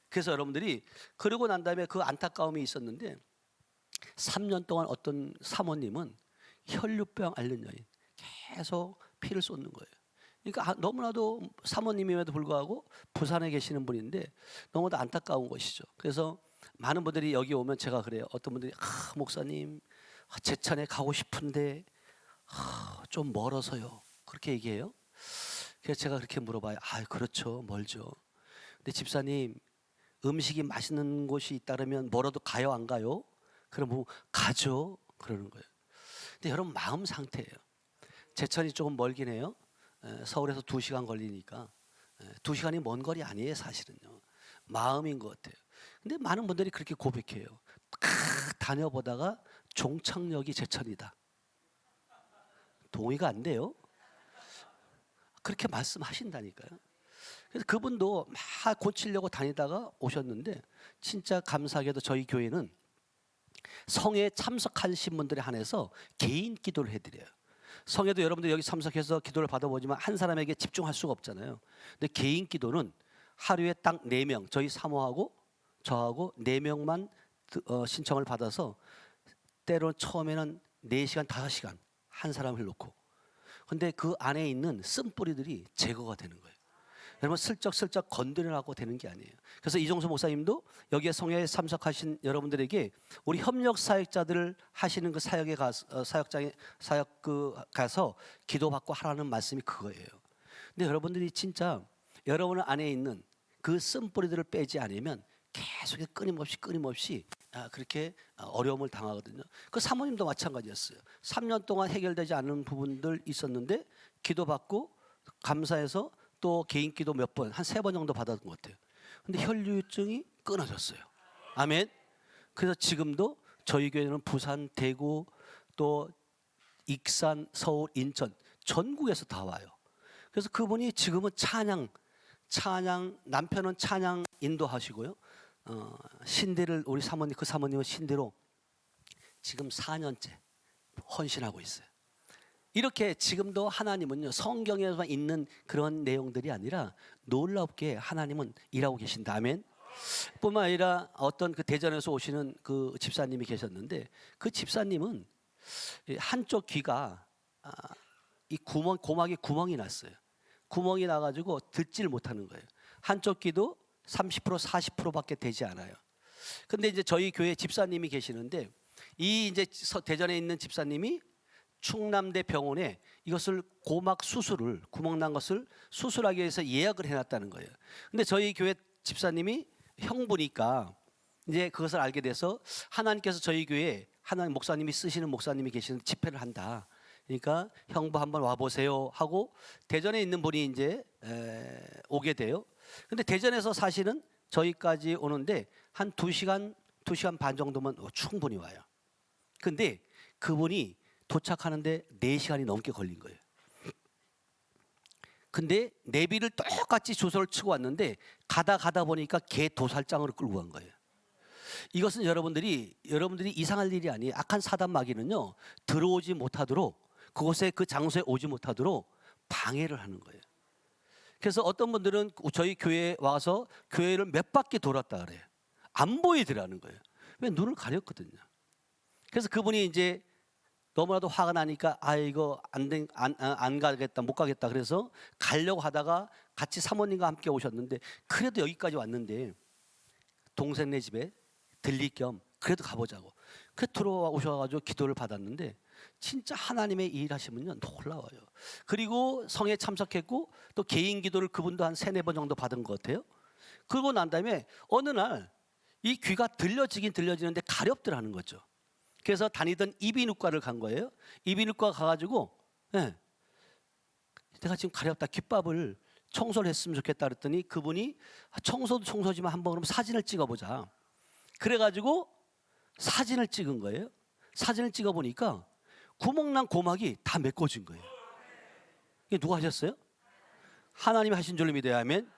Speaker 1: 그래서 여러분들이 그러고 난 다음에 그 안타까움이 있었는데 3년 동안 어떤 사모님은 혈류병 앓는 여인 계속 피를 쏟는 거예요. 그러니까 너무나도 사모님임에도 불구하고 부산에 계시는 분인데 너무도 안타까운 것이죠. 그래서 많은 분들이 여기 오면 제가 그래요. 어떤 분들이 목사님 제천에 가고 싶은데 좀 멀어서요. 그렇게 얘기해요. 그래서 제가 그렇게 물어봐요. 그렇죠. 멀죠. 근데 집사님 음식이 맛있는 곳이 있다 그러면 멀어도 가요 안 가요? 그럼 뭐 가죠. 그러는 거예요. 근데 여러분 마음 상태예요. 제천이 조금 멀긴 해요. 서울에서 2시간 걸리니까 2시간이 먼 거리 아니에요 사실은요. 마음인 것 같아요. 근데 많은 분들이 그렇게 고백해요. 다녀보다가 종착역이 제천이다. 동의가 안 돼요. 그렇게 말씀하신다니까요. 그래서 그분도 막 고치려고 다니다가 오셨는데 진짜 감사하게도 저희 교회는 성회에 참석하신 분들에 한해서 개인 기도를 해드려요. 성회도 여러분들 여기 참석해서 기도를 받아보지만 한 사람에게 집중할 수가 없잖아요. 근데 개인 기도는 하루에 딱 4명, 저희 사모하고 저하고 4명만 신청을 받아서 때로는 처음에는 4시간, 5시간 한 사람을 놓고, 근데 그 안에 있는 쓴뿌리들이 제거가 되는 거예요. 여러분 슬쩍슬쩍 건드려라고 되는 게 아니에요. 그래서 이종수 목사님도 여기에 성회에 참석하신 여러분들에게 우리 협력 사역자들을 하시는 그 사역에 가서 가서 기도받고 하라는 말씀이 그거예요. 근데 여러분들이 진짜 여러분 안에 있는 그 쓴뿌리들을 빼지 않으면 계속 끊임없이 그렇게 어려움을 당하거든요. 그 사모님도 마찬가지였어요. 3년 동안 해결되지 않는 부분들 있었는데 기도받고 감사해서 또 개인 기도 몇 번, 한 3번 정도 받았던 것 같아요. 근데 혈류증이 끊어졌어요. 아멘. 그래서 지금도 저희 교회는 부산, 대구, 또 익산, 서울, 인천 전국에서 다 와요. 그래서 그분이 지금은 찬양 남편은 찬양 인도하시고요. 신대를 우리 사모님 그 사모님은 신대로 지금 4년째 헌신하고 있어요. 이렇게 지금도 하나님은요 성경에만 있는 그런 내용들이 아니라 놀랍게 하나님은 일하고 계신다. 아멘. 뿐만 아니라 어떤 그 대전에서 오시는 그 집사님이 계셨는데 그 집사님은 한쪽 귀가 이 고막에 구멍이 났어요. 구멍이 나가지고 듣질 못하는 거예요. 한쪽 귀도 30% 40%밖에 되지 않아요. 근데 이제 저희 교회 집사님이 계시는데 이 이제 대전에 있는 집사님이 충남대 병원에 이것을 고막 수술을 구멍 난 것을 수술하기 위해서 예약을 해놨다는 거예요. 근데 저희 교회 집사님이 형부니까 이제 그것을 알게 돼서 하나님께서 저희 교회에 하나님 목사님이 쓰시는 목사님이 계시는 집회를 한다. 그러니까 형부 한번 와보세요 하고 대전에 있는 분이 이제 오게 돼요. 근데 대전에서 사실은 저희까지 오는데 한 2시간 반 정도면 충분히 와요. 근데 그분이 도착하는데 4시간이 넘게 걸린 거예요. 근데 내비를 똑같이 주소를 치고 왔는데 가다 보니까 개 도살장으로 끌고 간 거예요. 이것은 여러분들이 이상할 일이 아니에요. 악한 사단 마귀는요 들어오지 못하도록 그곳에 그 장소에 오지 못하도록 방해를 하는 거예요. 그래서 어떤 분들은 저희 교회에 와서 교회를 몇 바퀴 돌았다 그래요. 안 보이더라는 거예요. 왜? 눈을 가렸거든요. 그래서 그분이 이제 너무나도 화가 나니까 이거 안 가겠다, 못 가겠다. 그래서 가려고 하다가 같이 사모님과 함께 오셨는데 그래도 여기까지 왔는데 동생네 집에 들릴 겸 그래도 가보자고. 그 들어오셔가지고 기도를 받았는데 진짜 하나님의 일하시면요 놀라워요. 그리고 성에 참석했고 또 개인 기도를 그분도 한 3-4번 정도 받은 것 같아요. 그러고 난 다음에 어느 날 이 귀가 들려지는데 가렵더라는 거죠. 그래서 다니던 이비인후과를 간 거예요. 이비인후과 가가지고 내가 지금 가렵다, 귓밥을 청소를 했으면 좋겠다 그랬더니 그분이 청소도 청소지만 한번 그럼 사진을 찍어보자. 그래가지고 사진을 찍은 거예요. 사진을 찍어보니까 구멍난 고막이 다 메꿔진 거예요. 이게 누가 하셨어요? 하나님이 하신 줄로 믿어야 하면.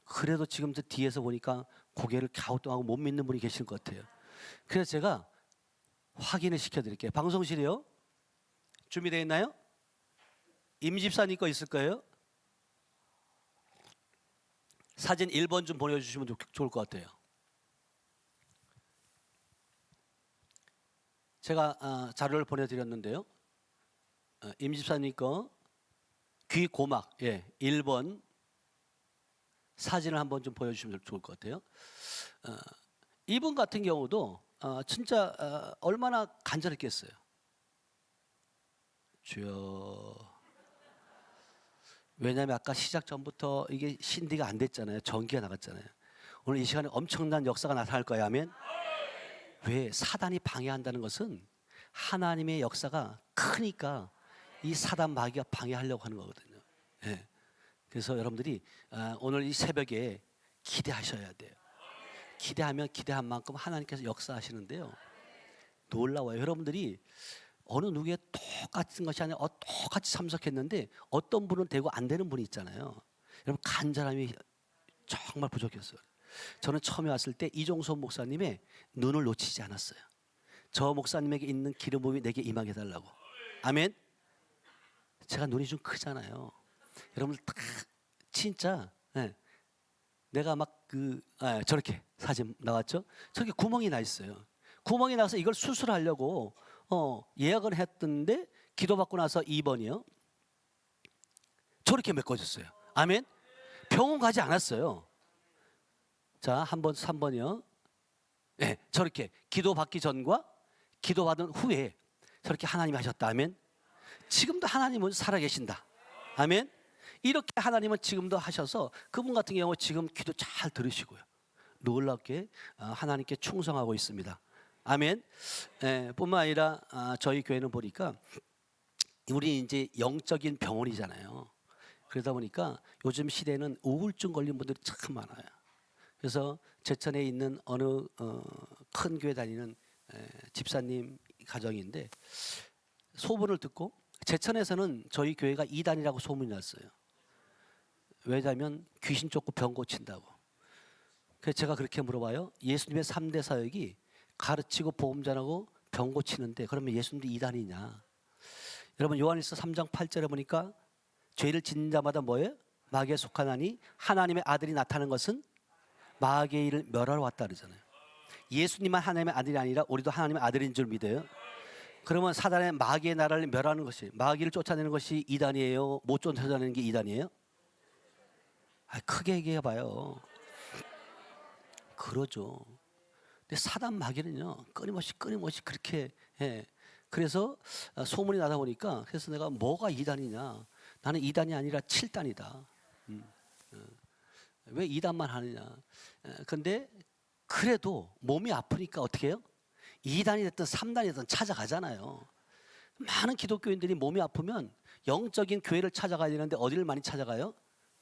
Speaker 1: 그래도 지금 저 뒤에서 보니까 고개를 갸우뚱하고 못 믿는 분이 계실 것 같아요. 그래서 제가 확인을 시켜드릴게요. 방송실이요? 준비되어 있나요? 임집사님 거 있을 거예요. 사진 1번 좀 보내주시면 좋을 것 같아요. 제가 자료를 보내드렸는데요. 임집사님 거 귀 고막. 예, 1번 사진을 한번 좀 보여주시면 좋을 것 같아요. 이분 같은 경우도 진짜 얼마나 간절했겠어요. 주여. 왜냐하면 아까 시작 전부터 이게 신디가 안 됐잖아요. 전기가 나갔잖아요. 오늘 이 시간에 엄청난 역사가 나타날 거예요. 아멘. 왜? 사단이 방해한다는 것은 하나님의 역사가 크니까 이 사단 마귀가 방해하려고 하는 거거든요. 예. 그래서 여러분들이 오늘 이 새벽에 기대하셔야 돼요. 기대하면 기대한 만큼 하나님께서 역사하시는데요. 놀라워요. 여러분들이 어느 누구의 똑같은 것이 아니라 똑같이 참석했는데 어떤 분은 되고 안 되는 분이 있잖아요. 여러분 간절함이 정말 부족했어요. 저는 처음에 왔을 때 이종소 목사님의 눈을 놓치지 않았어요. 저 목사님에게 있는 기름 부음이 내게 임하게 해달라고. 아멘. 제가 눈이 좀 크잖아요. 여러분들 다 진짜 내가 막 저렇게 사진 나왔죠? 저렇게 구멍이 나 있어요. 구멍이 나서 이걸 수술하려고 예약을 했던데 기도받고 나서 2번이요. 저렇게 메꿔졌어요. 아멘. 병원 가지 않았어요. 자, 한번 3번이요. 네, 저렇게 기도받기 전과 기도받은 후에 저렇게 하나님이 하셨다. 아멘. 지금도 하나님은 살아계신다. 아멘. 이렇게 하나님은 지금도 하셔서 그분 같은 경우 지금 기도 잘 들으시고요. 놀랍게 하나님께 충성하고 있습니다. 아멘. 뿐만 아니라 저희 교회는 보니까 우리 이제 영적인 병원이잖아요. 그러다 보니까 요즘 시대에는 우울증 걸린 분들이 참 많아요. 그래서 제천에 있는 어느 큰 교회 다니는 집사님 가정인데 소문을 듣고 제천에서는 저희 교회가 이단이라고 소문이 났어요. 왜냐하면 귀신 쫓고 병 고친다고. 그래서 제가 그렇게 물어봐요. 예수님의 3대 사역이 가르치고 복음 전하고 병 고치는데 그러면 예수님도 이단이냐? 여러분 요한일서 3장 8절에 보니까 죄를 짓는 자마다 뭐예요? 마귀에 속하나니 하나님의 아들이 나타난 것은 마귀의 일을 멸하러 왔다 그러잖아요. 예수님만 하나님의 아들이 아니라 우리도 하나님의 아들인 줄 믿어요. 그러면 사단의 마귀의 나라를 멸하는 것이, 마귀를 쫓아내는 것이 이단이에요? 못 쫓아내는 게 이단이에요? 크게 얘기해 봐요. 그러죠. 근데 사단 마귀는요 끊임없이 그렇게 해. 그래서 소문이 나다 보니까 그래서 내가 뭐가 이단이냐? 나는 이단이 아니라 7단이다. 왜 이단만 하느냐? 근데 그래도 몸이 아프니까 어떻게 해요? 2단이 됐든 3단이 됐든 찾아가잖아요. 많은 기독교인들이 몸이 아프면 영적인 교회를 찾아가야 되는데 어디를 많이 찾아가요?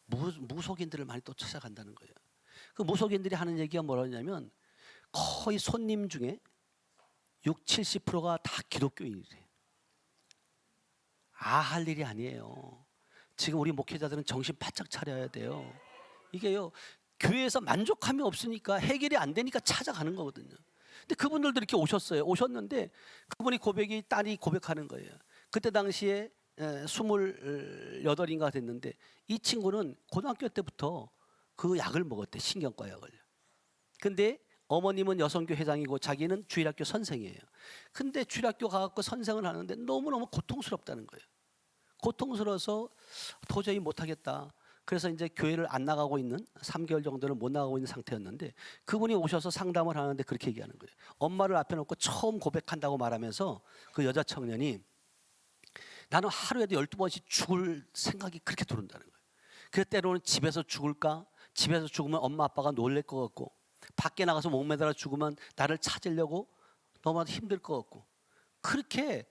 Speaker 1: 무속인들을 많이 또 찾아간다는 거예요. 그 무속인들이 하는 얘기가 뭐라냐면 거의 손님 중에 60~70%가 다 기독교인이래요. 할 일이 아니에요. 지금 우리 목회자들은 정신 바짝 차려야 돼요. 이게요 교회에서 만족함이 없으니까 해결이 안 되니까 찾아가는 거거든요. 근데 그분들도 이렇게 오셨는데 그분이 딸이 고백하는 거예요. 그때 당시에 28인가 됐는데 이 친구는 고등학교 때부터 그 약을 먹었대. 신경과 약을. 근데 어머님은 여성교 회장이고 자기는 주일학교 선생이에요. 근데 주일학교 가서 선생을 하는데 너무너무 고통스럽다는 거예요. 고통스러워서 도저히 못하겠다. 그래서 이제 교회를 안 나가고 있는 3개월 정도는 못 나가고 있는 상태였는데 그분이 오셔서 상담을 하는데 그렇게 얘기하는 거예요. 엄마를 앞에 놓고 처음 고백한다고 말하면서 그 여자 청년이 나는 하루에도 12번씩 죽을 생각이 그렇게 들어온다는 거예요. 그래서 때로는 집에서 죽을까? 집에서 죽으면 엄마 아빠가 놀랄 것 같고 밖에 나가서 목매달아 죽으면 나를 찾으려고 너무나도 힘들 것 같고 그렇게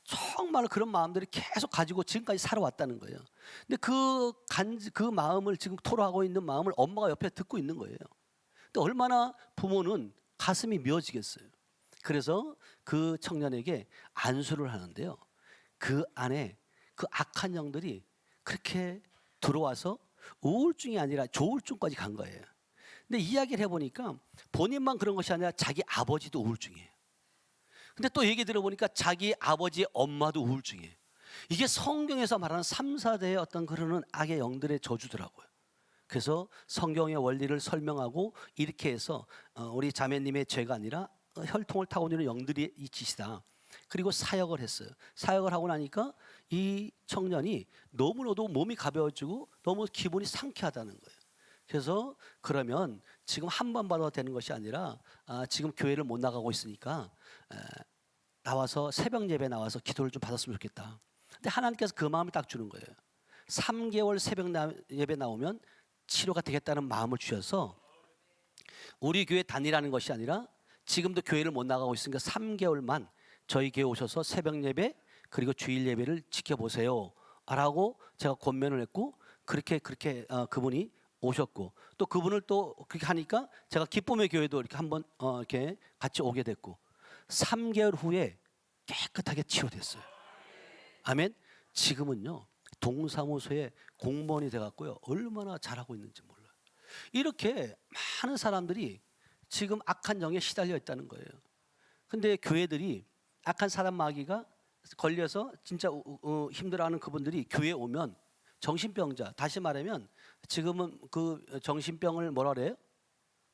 Speaker 1: 정말 그런 마음들이 계속 가지고 지금까지 살아왔다는 거예요. 근데 그 마음을 지금 토로하고 있는 마음을 엄마가 옆에 듣고 있는 거예요. 근데 얼마나 부모는 가슴이 미어지겠어요. 그래서 그 청년에게 안수를 하는데요. 그 안에 그 악한 영들이 그렇게 들어와서 우울증이 아니라 조울증까지 간 거예요. 근데 이야기를 해보니까 본인만 그런 것이 아니라 자기 아버지도 우울증이에요. 근데 또 얘기 들어보니까 자기 아버지 엄마도 우울증이에요. 이게 성경에서 말하는 3, 4대의 어떤 그러는 악의 영들의 저주더라고요. 그래서 성경의 원리를 설명하고 이렇게 해서 우리 자매님의 죄가 아니라 혈통을 타고 있는 영들이 이 짓이다. 그리고 사역을 했어요. 사역을 하고 나니까 이 청년이 너무나도 몸이 가벼워지고 너무 기분이 상쾌하다는 거예요. 그래서 그러면 지금 한 번 받아도 되는 것이 아니라 지금 교회를 못 나가고 있으니까 나와서 새벽 예배 나와서 기도를 좀 받았으면 좋겠다. 근데 하나님께서 그 마음을 딱 주는 거예요. 3개월 새벽 예배 나오면 치료가 되겠다는 마음을 주셔서 우리 교회 다니라는 것이 아니라 지금도 교회를 못 나가고 있으니까 3개월만 저희 교회 오셔서 새벽 예배 그리고 주일 예배를 지켜보세요 라고 제가 권면을 했고 그렇게 그분이 오셨고 또 그분을 또 그렇게 하니까 제가 기쁨의 교회도 이렇게 한번 이렇게 같이 오게 됐고 3개월 후에 깨끗하게 치료됐어요. 아멘. 지금은요 동사무소에 공무원이 돼갖고요 얼마나 잘하고 있는지 몰라요. 이렇게 많은 사람들이 지금 악한 영에 시달려 있다는 거예요. 근데 교회들이 악한 사람 마귀가 걸려서 진짜 힘들어하는 그분들이 교회에 오면 정신병자, 다시 말하면 지금은 그 정신병을 뭐라 그래요?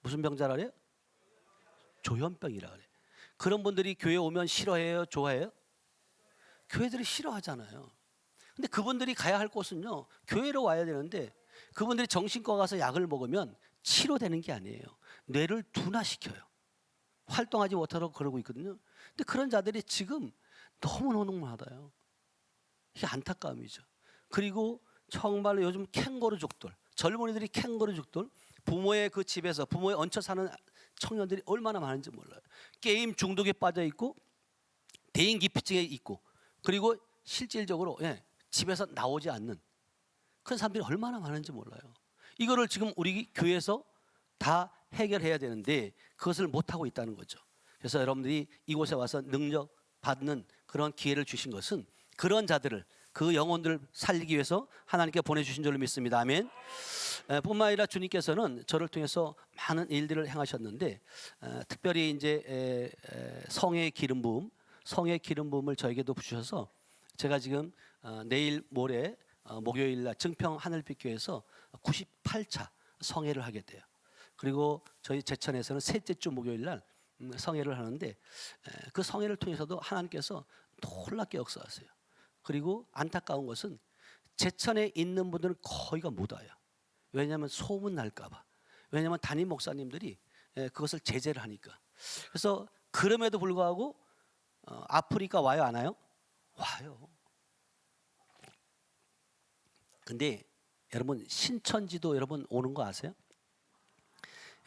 Speaker 1: 무슨 병자라 그래요? 조현병이라 그래요. 그런 분들이 교회에 오면 싫어해요? 좋아해요? 교회들이 싫어하잖아요. 근데 그분들이 가야 할 곳은요 교회로 와야 되는데 그분들이 정신과 가서 약을 먹으면 치료되는 게 아니에요. 뇌를 둔화시켜요. 활동하지 못하도록 그러고 있거든요. 근데 그런 자들이 지금 너무너무 많아요. 이게 안타까움이죠. 그리고 정말로 요즘 캥거루족들, 젊은이들이 캥거루족들, 부모의 그 집에서 부모에 얹혀 사는 청년들이 얼마나 많은지 몰라요. 게임 중독에 빠져 있고 대인기피증에 있고 그리고 실질적으로 집에서 나오지 않는 그런 사람들이 얼마나 많은지 몰라요. 이거를 지금 우리 교회에서 다 해결해야 되는데 그것을 못하고 있다는 거죠. 그래서 여러분들이 이곳에 와서 능력 받는 그런 기회를 주신 것은 그런 자들을 그 영혼들을 살리기 위해서 하나님께 보내주신 줄로 믿습니다. 아멘. 뿐만 아니라 주님께서는 저를 통해서 많은 일들을 행하셨는데 특별히 이제 성의 기름 부음을 저에게도 부으셔서 제가 지금 내일 모레 목요일 날 증평 하늘빛 교회에서 98차 성회를 하게 돼요. 그리고 저희 제천에서는 셋째 주 목요일 날 성회를 하는데 그 성회를 통해서도 하나님께서 놀랍게 역사하세요. 그리고 안타까운 것은 제천에 있는 분들은 거의가 못 와요. 왜냐하면 소문 날까 봐. 왜냐하면 담임 목사님들이 그것을 제재를 하니까. 그래서 그럼에도 불구하고 아프리카 와요 안 와요? 와요. 근데 여러분 신천지도 여러분 오는 거 아세요?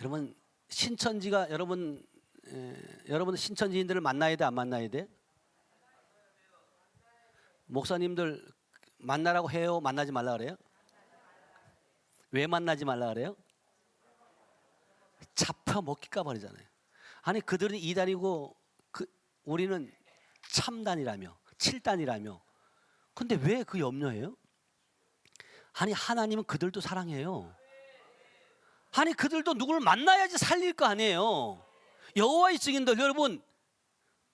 Speaker 1: 여러분 신천지가 여러분 신천지인들을 만나야 돼 안 만나야 돼? 목사님들 만나라고 해요? 만나지 말라 그래요? 왜 만나지 말라 그래요? 잡혀 먹힐까 버리잖아요. 아니 그들은 2단이고 우리는 참단이라며 7단이라며 근데 왜 그 염려해요? 아니 하나님은 그들도 사랑해요. 아니 그들도 누구를 만나야지 살릴 거 아니에요. 여호와의 증인들 여러분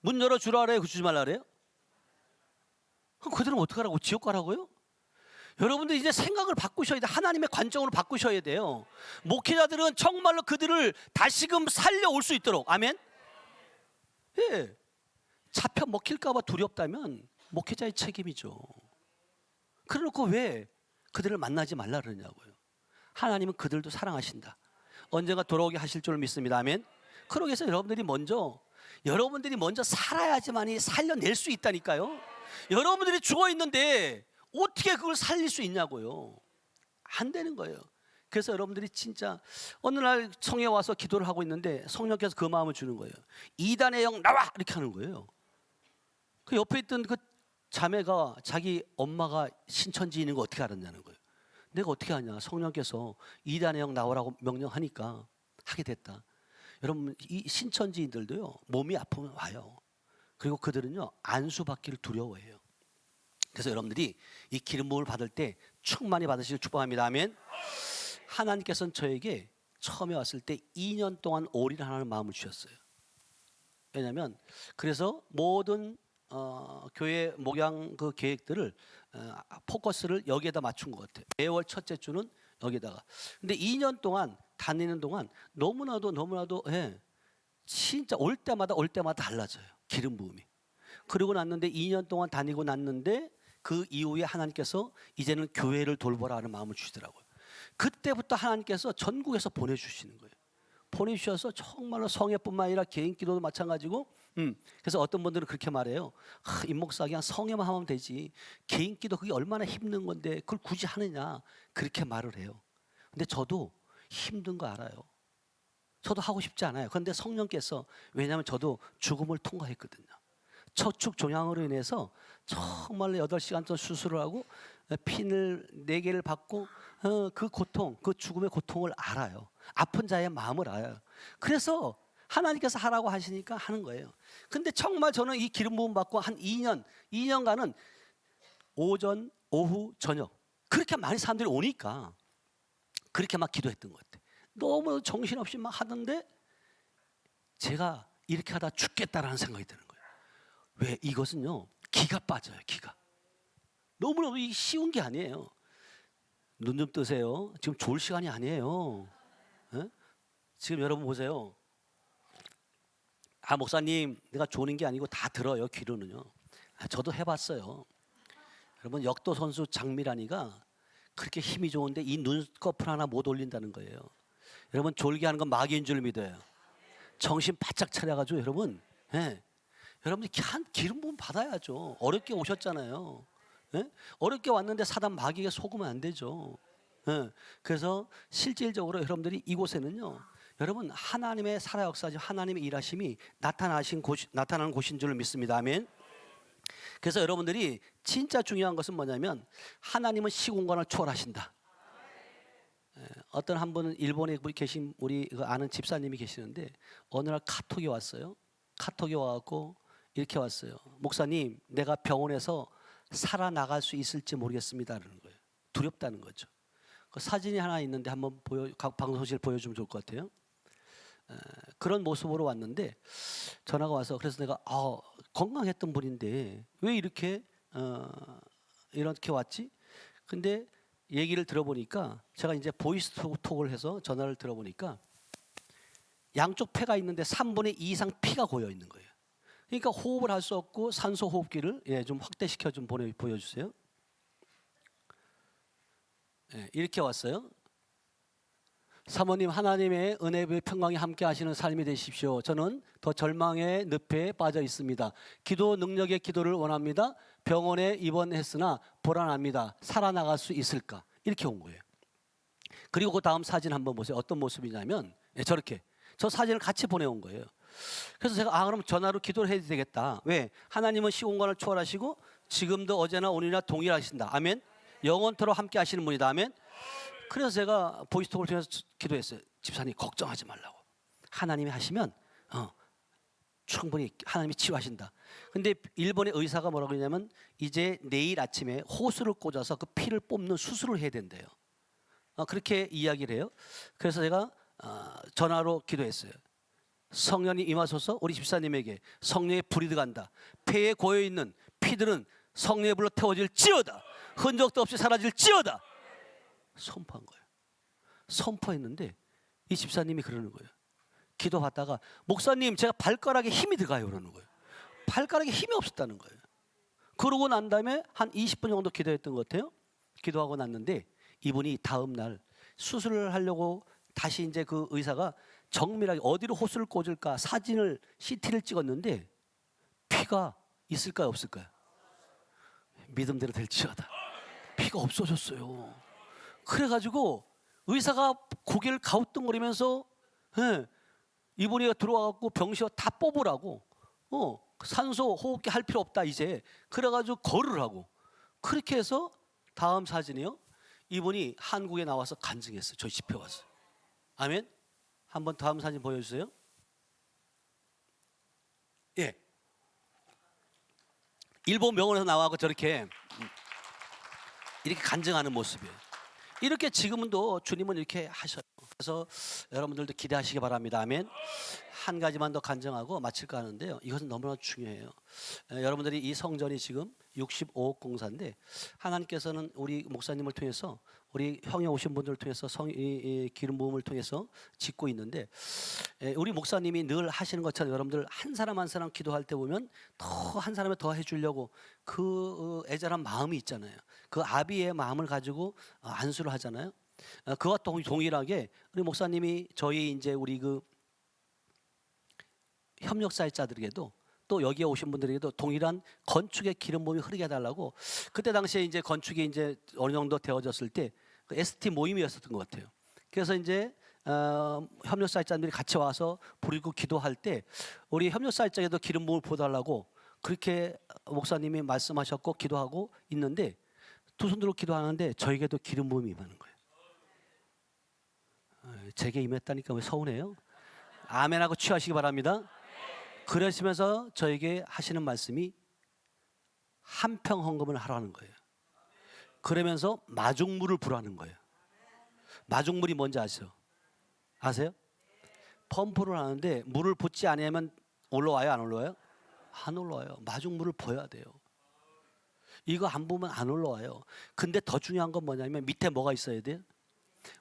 Speaker 1: 문 열어주라 그래요? 주지 말라 그래요? 그럼 그들은 어떻게 하라고? 지옥 가라고요? 여러분들 이제 생각을 바꾸셔야 돼요. 하나님의 관점으로 바꾸셔야 돼요. 목회자들은 정말로 그들을 다시금 살려올 수 있도록 아멘? 예. 잡혀 먹힐까 봐 두렵다면 목회자의 책임이죠. 그래놓고 왜 그들을 만나지 말라 그러냐고요. 하나님은 그들도 사랑하신다. 언젠가 돌아오게 하실 줄 믿습니다. 아멘. 그러기 위해서 여러분들이 먼저 살아야지만이 살려낼 수 있다니까요. 여러분들이 죽어 있는데 어떻게 그걸 살릴 수 있냐고요. 안 되는 거예요. 그래서 여러분들이 진짜 어느 날 성에 와서 기도를 하고 있는데 성령께서 그 마음을 주는 거예요. 이단의 영 나와 이렇게 하는 거예요. 그 옆에 있던 그 자매가 자기 엄마가 신천지인인 거 어떻게 알았냐는 거예요. 내가 어떻게 하냐. 성령께서 이단의 영 나오라고 명령하니까 하게 됐다. 여러분 이 신천지인들도요 몸이 아프면 와요. 그리고 그들은요 안수받기를 두려워해요. 그래서 여러분들이 이 기름 부음을 받을 때 충만히 받으시길 축복합니다. 아멘. 하나님께서는 저에게 처음에 왔을 때 2년 동안 올인하는 마음을 주셨어요. 왜냐하면 그래서 모든 교회 목양 그 계획들을 포커스를 여기에다 맞춘 것 같아요. 매월 첫째 주는 여기다가. 근데 2년 동안 다니는 동안 너무나도 진짜 올 때마다 달라져요. 기름 부음이. 그리고 났는데 2년 동안 다니고 났는데 그 이후에 하나님께서 이제는 교회를 돌보라 하는 마음을 주시더라고요. 그때부터 하나님께서 전국에서 보내주시는 거예요. 보내주셔서 정말로 성회뿐만 아니라 개인 기도도 마찬가지고 그래서 어떤 분들은 그렇게 말해요. 임 목사 그냥 성회만 하면 되지 개인 기도 그게 얼마나 힘든 건데 그걸 굳이 하느냐 그렇게 말을 해요. 근데 저도 힘든 거 알아요. 저도 하고 싶지 않아요. 그런데 성령께서 왜냐하면 저도 죽음을 통과했거든요. 척축 종양으로 인해서 정말로 8시간 동안 수술을 하고 핀을 4개를 받고 그 고통, 그 죽음의 고통을 알아요. 아픈 자의 마음을 알아요. 그래서 하나님께서 하라고 하시니까 하는 거예요. 근데 정말 저는 이 기름 부음 받고 한 2년간은 오전, 오후, 저녁 그렇게 많이 사람들이 오니까 그렇게 막 기도했던 것 같아요. 너무 정신없이 막 하던데 제가 이렇게 하다 죽겠다라는 생각이 드는 거예요. 왜? 이것은요 기가 빠져요. 기가 너무너무 쉬운 게 아니에요. 눈 좀 뜨세요. 지금 좋을 시간이 아니에요. 에? 지금 여러분 보세요. 목사님 내가 조는 게 아니고 다 들어요. 귀로는요. 저도 해봤어요. 여러분 역도 선수 장미란이가 그렇게 힘이 좋은데 이 눈꺼풀 하나 못 올린다는 거예요. 여러분 졸기하는 건 마귀인 줄 믿어요. 정신 바짝 차려가지고 여러분 여러분들이 기름 부음 받아야죠. 어렵게 오셨잖아요. 어렵게 왔는데 사단 마귀가 속으면 안 되죠. 그래서 실질적으로 여러분들이 이곳에는요 여러분 하나님의 살아 역사지 하나님의 일하심이 나타나는 곳인 줄 믿습니다. 아멘. 그래서 여러분들이 진짜 중요한 것은 뭐냐면 하나님은 시공간을 초월하신다. 어떤 한 분은 일본에 계신 우리 아는 집사님이 계시는데 어느 날 카톡이 왔어요. 카톡이 와갖고 이렇게 왔어요. 목사님 내가 병원에서 살아나갈 수 있을지 모르겠습니다라는 거예요. 두렵다는 거죠. 그 사진이 하나 있는데 한번 방송실 보여주면 좋을 것 같아요. 그런 모습으로 왔는데 전화가 와서 그래서 내가 건강했던 분인데 왜 이렇게 왔지? 근데 얘기를 들어보니까 제가 이제 보이스 톡을 해서 전화를 들어보니까 양쪽 폐가 있는데 3분의 2 이상 피가 고여 있는 거예요. 그러니까 호흡을 할 수 없고 산소 호흡기를 좀 확대시켜 좀 보여주세요. 이렇게 왔어요. 사모님 하나님의 은혜의 평강이 함께 하시는 삶이 되십시오. 저는 더 절망의 늪에 빠져 있습니다. 기도 능력의 기도를 원합니다. 병원에 입원했으나 불안합니다. 살아나갈 수 있을까? 이렇게 온 거예요. 그리고 그 다음 사진 한번 보세요. 어떤 모습이냐면 저렇게 저 사진을 같이 보내온 거예요. 그래서 제가 그럼 전화로 기도를 해야 되겠다. 왜? 하나님은 시공간을 초월하시고 지금도 어제나 오늘이나 동일하신다. 아멘. 영원토록 함께 하시는 분이다. 아멘. 그래서 제가 보이스톡을 통해서 기도했어요. 집사님 걱정하지 말라고. 하나님이 하시면 충분히 하나님이 치유하신다. 근데 일본의 의사가 뭐라고 했냐면 이제 내일 아침에 호수를 꽂아서 그 피를 뽑는 수술을 해야 된대요. 그렇게 이야기를 해요. 그래서 제가 전화로 기도했어요. 성령이 임하소서. 우리 집사님에게 성령의 불이 들어간다. 폐에 고여있는 피들은 성령의 불로 태워질지어다. 흔적도 없이 사라질지어다. 선포한 거예요. 선포했는데 이 집사님이 그러는 거예요. 기도받다가 목사님 제가 발가락에 힘이 들어가요 그러는 거예요. 발가락에 힘이 없었다는 거예요. 그러고 난 다음에 한 20분 정도 기도했던 것 같아요. 기도하고 났는데 이분이 다음 날 수술을 하려고 다시 이제 그 의사가 정밀하게 어디로 호수를 꽂을까 사진을 CT를 찍었는데 피가 있을까요 없을까요? 믿음대로 될지어다. 피가 없어졌어요. 그래가지고 의사가 고개를 가우뚱거리면서 이분이가 들어와갖고 병실에 다 뽑으라고 산소 호흡기 할 필요 없다 이제 그래가지고 걸으라고 그렇게 해서 다음 사진이요. 이분이 한국에 나와서 간증했어요. 저희 집에 와서. 아멘. 한번 다음 사진 보여주세요. 예. 일본 병원에서 나와서 저렇게 이렇게 간증하는 모습이에요. 이렇게 지금도 주님은 이렇게 하셔요. 그래서 여러분들도 기대하시기 바랍니다. 아멘. 한 가지만 더 간증하고 마칠까 하는데요. 이것은 너무나 중요해요. 여러분들이 이 성전이 지금 65억 공사인데 하나님께서는 우리 목사님을 통해서 우리 형에 오신 분들을 통해서 기름 부음을 통해서 짓고 있는데 우리 목사님이 늘 하시는 것처럼 여러분들 한 사람 한 사람 기도할 때 보면 더 한 사람을 더 해주려고 그 애절한 마음이 있잖아요. 그 아비의 마음을 가지고 안수를 하잖아요. 그와 동일하게 우리 목사님이 저희 이제 우리 그 협력사역자들에게도 또 여기에 오신 분들에게도 동일한 건축의 기름 부음이 흐르게 해달라고 그때 당시에 이제 건축이 이제 어느 정도 되어졌을 때 그 ST 모임이었었던 것 같아요. 그래서 이제 협력사역자들이 같이 와서 부르고 기도할 때 우리 협력사역자에게도 기름 부음을 부어달라고 그렇게 목사님이 말씀하셨고 기도하고 있는데 두 손 들고 기도하는데 저에게도 기름 부음이 임하는 거예요. 제게 임했다니까 왜 서운해요? 아멘하고 취하시기 바랍니다. 그러시면서 저에게 하시는 말씀이 한평 헌금을 하라는 거예요. 그러면서 마중물을 부라는 거예요. 마중물이 뭔지 아세요? 아세요? 펌프를 하는데 물을 붓지 않으면 올라와요? 안 올라와요? 안 올라와요. 마중물을 부어야 돼요. 이거 안 부으면 안 올라와요. 근데 더 중요한 건 뭐냐면 밑에 뭐가 있어야 돼요?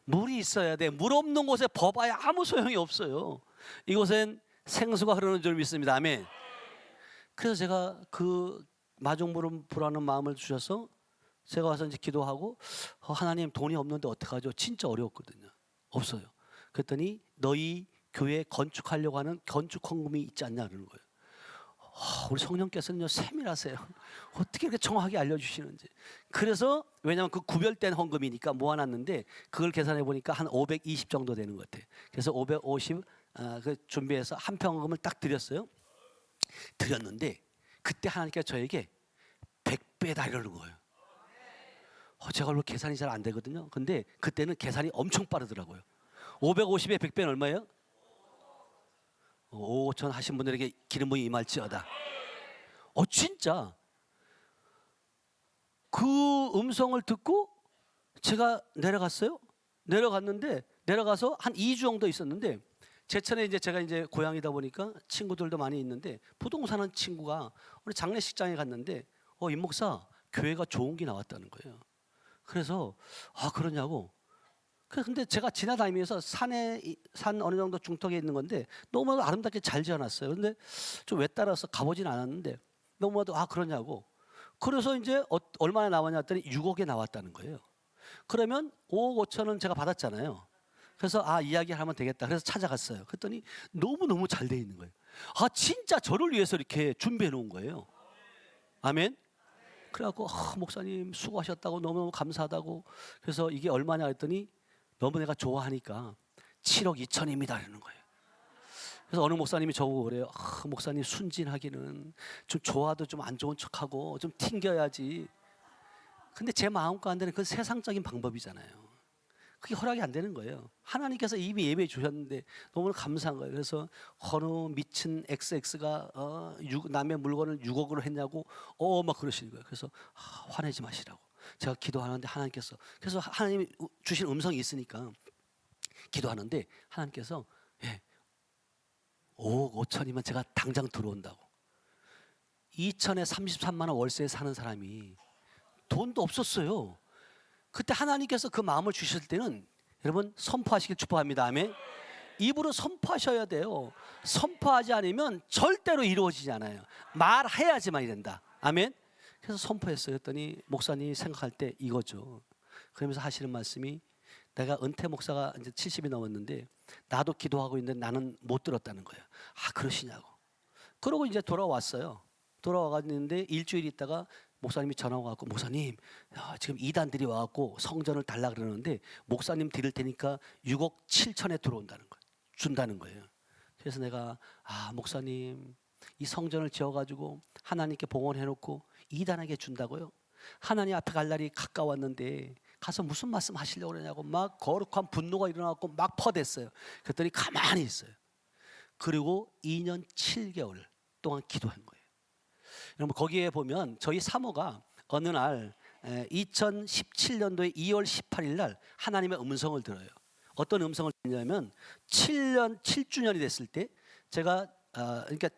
Speaker 1: 물이 있어야 돼. 물 없는 곳에 버봐야 아무 소용이 없어요. 이곳엔 생수가 흐르는 줄 믿습니다. 아멘. 그래서 제가 그 마중물을 부라는 마음을 주셔서 제가 와서 이제 기도하고 하나님 돈이 없는데 어떡하죠? 진짜 어려웠거든요. 없어요. 그랬더니 너희 교회 건축하려고 하는 건축 헌금이 있지 않냐 그러는 거예요. 우리 성령께서는요 세밀하세요. 어떻게 이렇게 정확하게 알려주시는지. 그래서 왜냐하면 그 구별된 헌금이니까 모아놨는데 그걸 계산해 보니까 한 520 정도 되는 것 같아요. 그래서 550 그 준비해서 한 평 헌금을 딱 드렸어요. 드렸는데 그때 하나님께서 저에게 100배다 이러는 거예요. 제가 원래 계산이 잘 안 되거든요. 근데 그때는 계산이 엄청 빠르더라고요. 550에 100배는 얼마예요? 5천 하신 분들에게 기름 부음이 임할지어다. 진짜 그 음성을 듣고 제가 내려갔어요. 내려갔는데 내려가서 한 2주 정도 있었는데 제천에 이제 제가 이제 고향이다 보니까 친구들도 많이 있는데 부동산 친구가 우리 장례식장에 갔는데 임 목사 교회가 좋은 게 나왔다는 거예요. 그래서 그러냐고. 근데 제가 지나다니면서 산 어느 정도 중턱에 있는 건데 너무 아름답게 잘 지어놨어요. 근데 좀 외따라서 가보진 않았는데 너무나도 그러냐고. 그래서 이제 얼마나 나왔냐 했더니 6억에 나왔다는 거예요. 그러면 5억 5천은 제가 받았잖아요. 그래서 이야기를 하면 되겠다. 그래서 찾아갔어요. 그랬더니 너무너무 잘 돼 있는 거예요. 진짜 저를 위해서 이렇게 준비해 놓은 거예요. 아멘. 그래갖고 목사님 수고하셨다고 너무너무 감사하다고. 그래서 이게 얼마냐 했더니 너무 내가 좋아하니까 7억 2천입니다 이러는 거예요. 그래서 어느 목사님이 저보고 그래요. 목사님 순진하기는 좀 좋아도 좀 안 좋은 척하고 좀 튕겨야지. 근데 제 마음과 안 되는 그 세상적인 방법이잖아요. 그게 허락이 안 되는 거예요. 하나님께서 이미 예배해 주셨는데 너무 감사한 거예요. 그래서 어느 미친 XX가 남의 물건을 6억으로 했냐고 막 그러시는 거예요. 그래서 화내지 마시라고 제가 기도하는데 하나님께서 그래서 하나님이 주신 음성이 있으니까 기도하는데 하나님께서 5억 5천이면 제가 당장 들어온다고. 2천에 33만 원 월세에 사는 사람이 돈도 없었어요. 그때 하나님께서 그 마음을 주셨을 때는 여러분 선포하시길 축복합니다. 아멘. 입으로 선포하셔야 돼요. 선포하지 않으면 절대로 이루어지지 않아요. 말해야지만 된다. 아멘. 그래서 선포했어요. 그랬더니 목사님이 생각할 때 이거죠. 그러면서 하시는 말씀이 내가 은퇴 목사가 이제 70이 넘었는데 나도 기도하고 있는데 나는 못 들었다는 거예요. 그러시냐고. 그러고 이제 돌아왔어요. 돌아와갔는데 일주일 있다가 목사님이 전화 와갖고 목사님 지금 이단들이 와갖고 성전을 달라 그러는데 목사님 드릴 테니까 6억 7천에 들어온다는 거예요. 준다는 거예요. 그래서 내가 목사님 이 성전을 지어가지고 하나님께 봉헌해놓고 이단에게 준다고요? 하나님 앞에 갈 날이 가까웠는데 가서 무슨 말씀 하시려고 그러냐고 막 거룩한 분노가 일어나고 막 퍼댔어요. 그랬더니 가만히 있어요. 그리고 2년 7개월 동안 기도한 거예요. 여러분 거기에 보면 저희 사모가 어느 날 2017년도에 2월 18일 날 하나님의 음성을 들어요. 어떤 음성을 듣냐면 7년 7주년이 됐을 때 제가 그러니까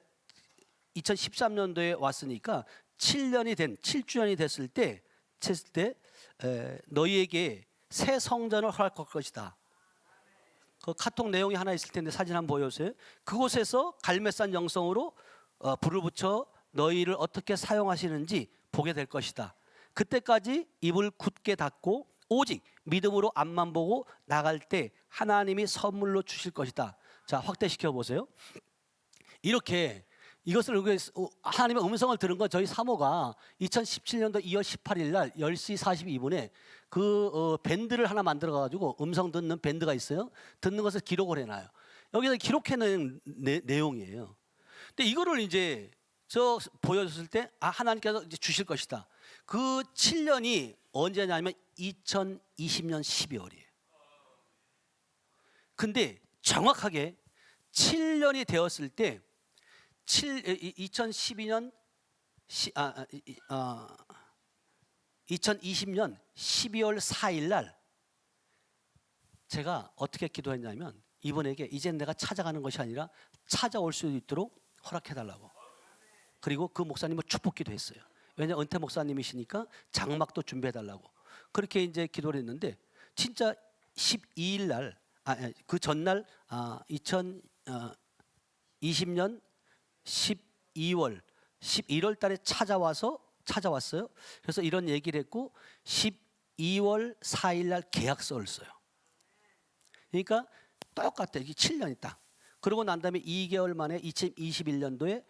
Speaker 1: 2013년도에 왔으니까 7주년이 됐을 때 너희에게 새 성전을 허락할 것이다. 그 카톡 내용이 하나 있을 텐데 사진 한번 보여주세요. 그곳에서 갈매산 영성으로 불을 붙여 너희를 어떻게 사용하시는지 보게 될 것이다. 그때까지 입을 굳게 닫고 오직 믿음으로 앞만 보고 나갈 때 하나님이 선물로 주실 것이다. 자, 확대시켜 보세요. 이렇게 이것을 하나님의 음성을 들은 건 저희 사모가 2017년도 2월 18일 날 10시 42분에 그 밴드를 하나 만들어 가지고 음성 듣는 밴드가 있어요. 듣는 것을 기록을 해놔요. 여기서 기록해놓은 내용이에요. 근데 이거를 이제 저 보여줬을 때 하나님께서 이제 주실 것이다. 그 7년이 언제냐면 2020년 12월이에요. 근데 정확하게 7년이 되었을 때 2020년 12월 4일 날 제가 어떻게 기도했냐면 이분에게 이젠 내가 찾아가는 것이 아니라 찾아올 수 있도록 허락해달라고. 그리고 그 목사님을 축복기도 했어요. 왜냐하면 은퇴 목사님이시니까 장막도 준비해달라고. 그렇게 이제 기도를 했는데 진짜 12일 날, 그 전날 2020년 12월 11월 달에 찾아왔어요. 그래서 이런 얘기를 했고 12월 4일 날 계약서를 써요. 그러니까 똑같아요. 이게 7년이 딱. 그러고 난 다음에 2개월 만에 2021년도에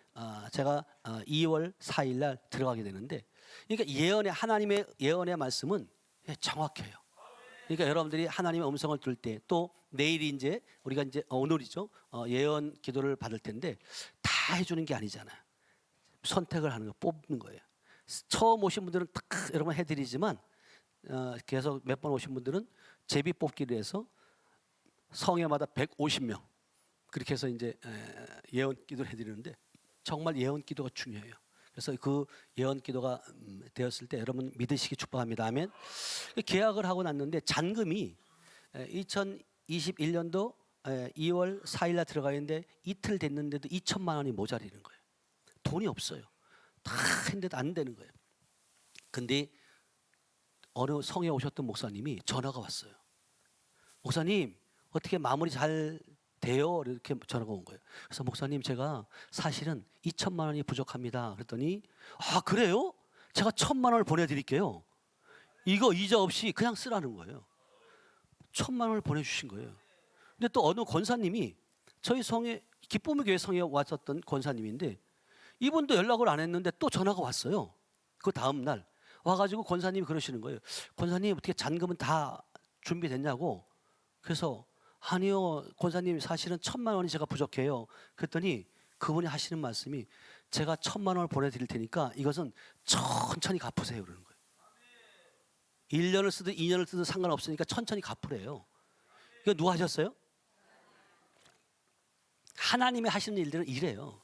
Speaker 1: 제가 2월 4일 날 들어가게 되는데, 그러니까 하나님의 예언의 말씀은 정확해요. 그러니까 여러분들이 하나님의 음성을 들을 때, 또 내일이 이제 우리가 이제 오늘이죠. 예언 기도를 받을 텐데 다 해주는 게 아니잖아요. 선택을 하는 거, 뽑는 거예요. 처음 오신 분들은 딱 여러분 해드리지만 계속 몇 번 오신 분들은 제비 뽑기를 해서 성회마다 150명 그렇게 해서 이제 예언 기도를 해드리는데 정말 예언 기도가 중요해요. 그래서 그 예언 기도가 되었을 때 여러분 믿으시기 축복합니다. 아멘. 계약을 하고 났는데 잔금이 2021년도 2월 4일 날 들어가 있는데 이틀 됐는데도 2천만 원이 모자리는 거예요. 돈이 없어요. 다 했는데도 안 되는 거예요. 근데 어느 성에 오셨던 목사님이 전화가 왔어요. 목사님 어떻게 마무리 잘 돼요? 이렇게 전화가 온 거예요. 그래서 목사님 제가 사실은 2천만 원이 부족합니다. 그랬더니 그래요? 제가 1,000만 원을 보내드릴게요. 이거 이자 없이 그냥 쓰라는 거예요. 1,000만 원을 보내주신 거예요. 근데 또 어느 권사님이 저희 성에 기쁨의 교회 성에 왔었던 권사님인데 이분도 연락을 안 했는데 또 전화가 왔어요. 그 다음 날 와가지고 권사님이 그러시는 거예요. 권사님 어떻게 잔금은 다 준비됐냐고. 그래서 아니요 권사님 사실은 1,000만 원이 제가 부족해요. 그랬더니 그분이 하시는 말씀이 제가 1,000만 원을 보내드릴 테니까 이것은 천천히 갚으세요 그러는 거예요. 1년을 쓰든 2년을 쓰든 상관없으니까 천천히 갚으래요. 이거 누가 하셨어요? 하나님이 하시는 일들은 이래요.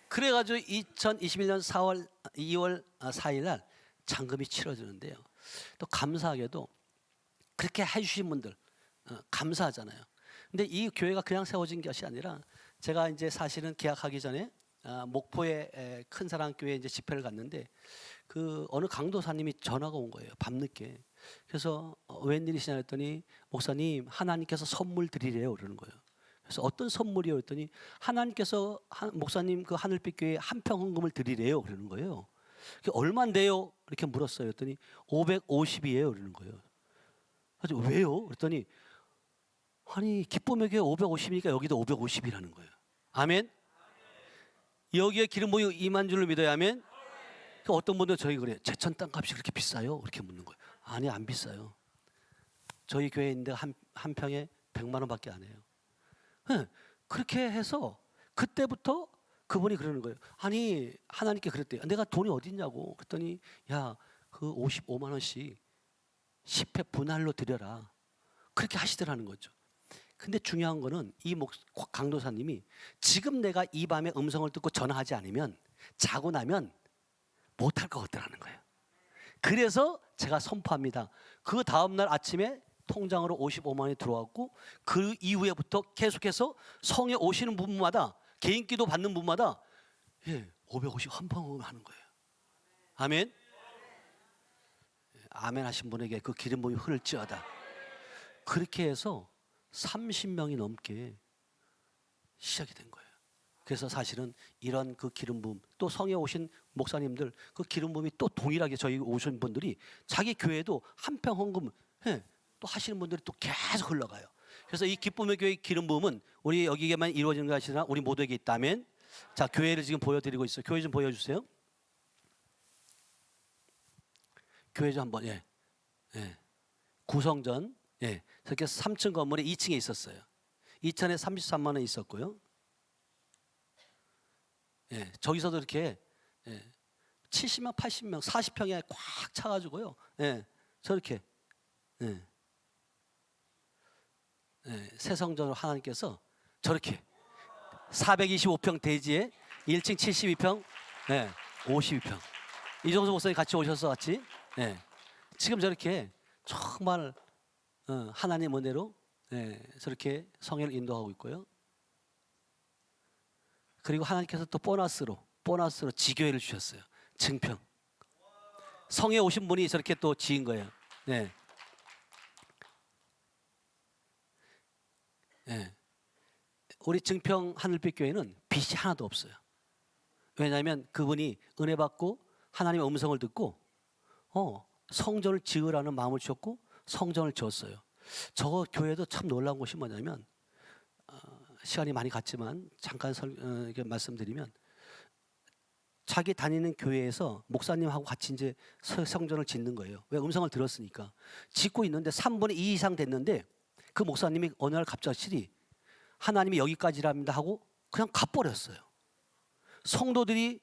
Speaker 1: 그래가지고 2021년 2월 4일 날 잔금이 치러지는데요. 또 감사하게도 그렇게 해주신 분들 감사하잖아요. 근데 이 교회가 그냥 세워진 것이 아니라 제가 이제 사실은 계약하기 전에 목포의 큰 사랑교회 이제 집회를 갔는데 그 어느 강도사님이 전화가 온 거예요. 밤늦게. 그래서 웬일이시냐 했더니 목사님 하나님께서 선물 드리래요 그러는 거예요. 그래서 어떤 선물이요 했더니 하나님께서 목사님 그 하늘빛 교회에 한평 헌금을 드리래요 그러는 거예요. 얼마인데요? 이렇게 물었어요. 그랬더니 550이에요 그러는 거예요. 그래서 왜요? 그랬더니 아니 기쁨의 교회 550이니까 여기도 550이라는 거예요. 아멘. 여기에 기름 부음 임한 줄을 믿어야 하면. 어떤 분들 저희 그래요. 제천 땅값이 그렇게 비싸요? 그렇게 묻는 거예요. 아니 안 비싸요. 저희 교회에 있는데 한 평에 100만 원밖에 안 해요. 그렇게 해서 그때부터 그분이 그러는 거예요. 아니 하나님께 그랬대요. 내가 돈이 어디 있냐고. 그랬더니 야 그 55만 원씩 10회 분할로 드려라. 그렇게 하시더라는 거죠. 근데 중요한 거는 이 강도사님이 지금 내가 이 밤에 음성을 듣고 전화하지 않으면 자고 나면 못할 것 같더라는 거예요. 그래서 제가 선포합니다. 그 다음날 아침에 통장으로 55만 원이 들어왔고 그 이후에부터 계속해서 성에 오시는 분마다 개인 기도 받는 분마다 550 헌금을 하는 거예요. 아멘. 아멘 하신 분에게 그 기름 부음이 흐를지어다. 그렇게 해서 30명이 넘게 시작이 된 거예요. 그래서 사실은 이런 그 기름 부음, 또 성에 오신 목사님들 그 기름 부음이 또 동일하게 저희 오신 분들이 자기 교회도 한평 헌금 또 하시는 분들이 또 계속 흘러가요. 그래서 이 기쁨의 교회 기름 부음은 우리 여기에만 이루어지는 것이 아니라 우리 모두에게 있다면, 자, 교회를 지금 보여드리고 있어요. 교회 좀 보여주세요. 교회 좀 한번. 구성전 그렇게 3층 건물에 2층에 있었어요. 2천에 33만 원 있었고요. 저기서도 이렇게 70명, 80명, 40평에 꽉 차가지고요. 저렇게 새성전으로 하나님께서 저렇게 425평 대지에 1층 72평, 52평. 이종수 목사님 같이 오셔서 같이 지금 저렇게 정말 하나님 은혜로 저렇게 성회를 인도하고 있고요. 그리고 하나님께서 또 보너스로 지교회를 주셨어요. 증평. 성에 오신 분이 저렇게 또 지은 거예요. 우리 증평 하늘빛 교회는 빚이 하나도 없어요. 왜냐하면 그분이 은혜 받고 하나님의 음성을 듣고 성전을 지으라는 마음을 주셨고 성전을 지었어요. 저 교회도 참 놀라운 것이 뭐냐면 시간이 많이 갔지만 잠깐 말씀드리면, 자기 다니는 교회에서 목사님하고 같이 이제 성전을 짓는 거예요. 왜? 음성을 들었으니까. 짓고 있는데 3분의 2 이상 됐는데 그 목사님이 어느 날 갑자기 하나님이 여기까지랍니다 하고 그냥 가버렸어요. 성도들이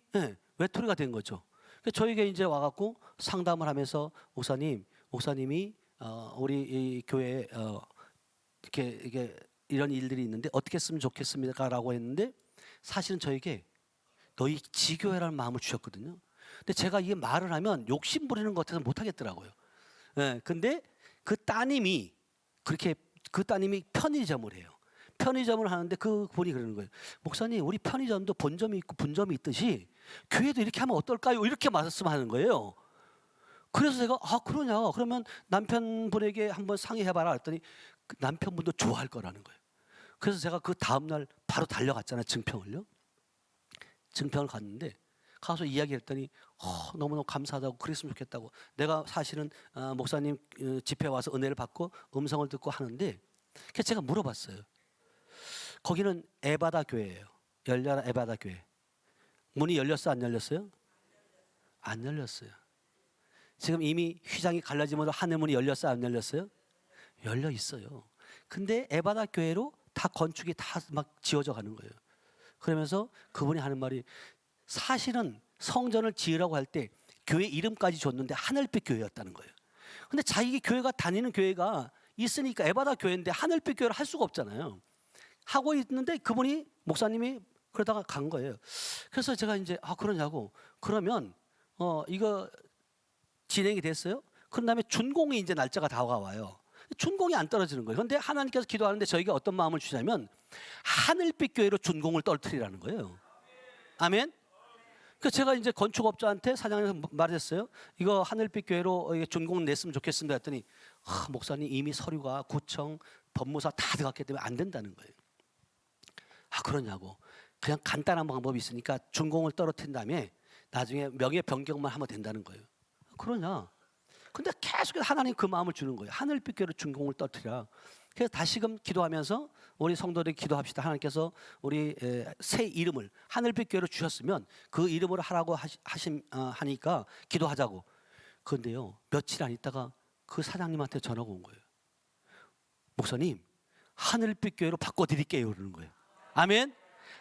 Speaker 1: 외톨이가 된 거죠. 저에게 이제 와갖고 상담을 하면서 목사님이 우리 이 교회에 이게 이런 일들이 있는데 어떻게 했으면 좋겠습니까라고 했는데, 사실은 저에게 너희 지교회라는 마음을 주셨거든요. 근데 제가 이게 말을 하면 욕심 부리는 것 같아서 못 하겠더라고요. 근데 그 따님이 편의점을 해요. 편의점을 하는데 그 분이 그러는 거예요. 목사님, 우리 편의점도 본점이 있고 분점이 있듯이 교회도 이렇게 하면 어떨까요? 이렇게 말씀하는 거예요. 그래서 제가 그러냐? 그러면 남편분에게 한번 상의해봐라 했더니 그 남편분도 좋아할 거라는 거예요. 그래서 제가 그 다음날 바로 달려갔잖아요. 증평을요. 증평을 갔는데 가서 이야기했더니 너무너무 감사하다고, 그랬으면 좋겠다고. 내가 사실은 목사님 집회 와서 은혜를 받고 음성을 듣고 하는데, 그래서 제가 물어봤어요. 거기는 에바다 교회예요. 열려라 에바다 교회. 문이 열렸어 안 열렸어요? 안 열렸어요. 지금 이미 휘장이 갈라지면서 하늘문이 열렸어 안 열렸어요? 열려 있어요. 근데 에바다 교회로 다 건축이 다 막 지어져 가는 거예요. 그러면서 그분이 하는 말이, 사실은 성전을 지으라고 할 때 교회 이름까지 줬는데 하늘빛 교회였다는 거예요. 근데 자기 교회가 다니는 교회가 있으니까 에바다 교회인데 하늘빛 교회를 할 수가 없잖아요. 하고 있는데 그분이 목사님이 그러다가 간 거예요. 그래서 제가 이제 그러냐고. 그러면 이거 진행이 됐어요. 그런 다음에 준공이 이제 날짜가 다가와요. 준공이 안 떨어지는 거예요. 그런데 하나님께서 기도하는데 저희가 어떤 마음을 주냐면 하늘빛 교회로 준공을 떨어뜨리라는 거예요. 아멘. 그래서 제가 이제 건축업자한테 사장님한테 말했어요. 이거 하늘빛 교회로 준공 냈으면 좋겠습니다 했더니 목사님 이미 서류가 구청, 법무사 다 들어갔기 때문에 안 된다는 거예요. 그러냐고. 그냥 간단한 방법이 있으니까 준공을 떨어뜨린 다음에 나중에 명예 변경만 하면 된다는 거예요. 그러냐. 근데 계속해서 하나님 그 마음을 주는 거예요. 하늘빛 교회로 준공을 떨어뜨리라. 그래서 다시금 기도하면서 우리 성도들이 기도합시다. 하나님께서 우리 새 이름을 하늘빛 교회로 주셨으면 그 이름으로 하라고 하니까 기도하자고. 그런데요, 며칠 안 있다가 그 사장님한테 전화가 온 거예요. 목사님, 하늘빛 교회로 바꿔드릴게요 그러는 거예요. 아멘.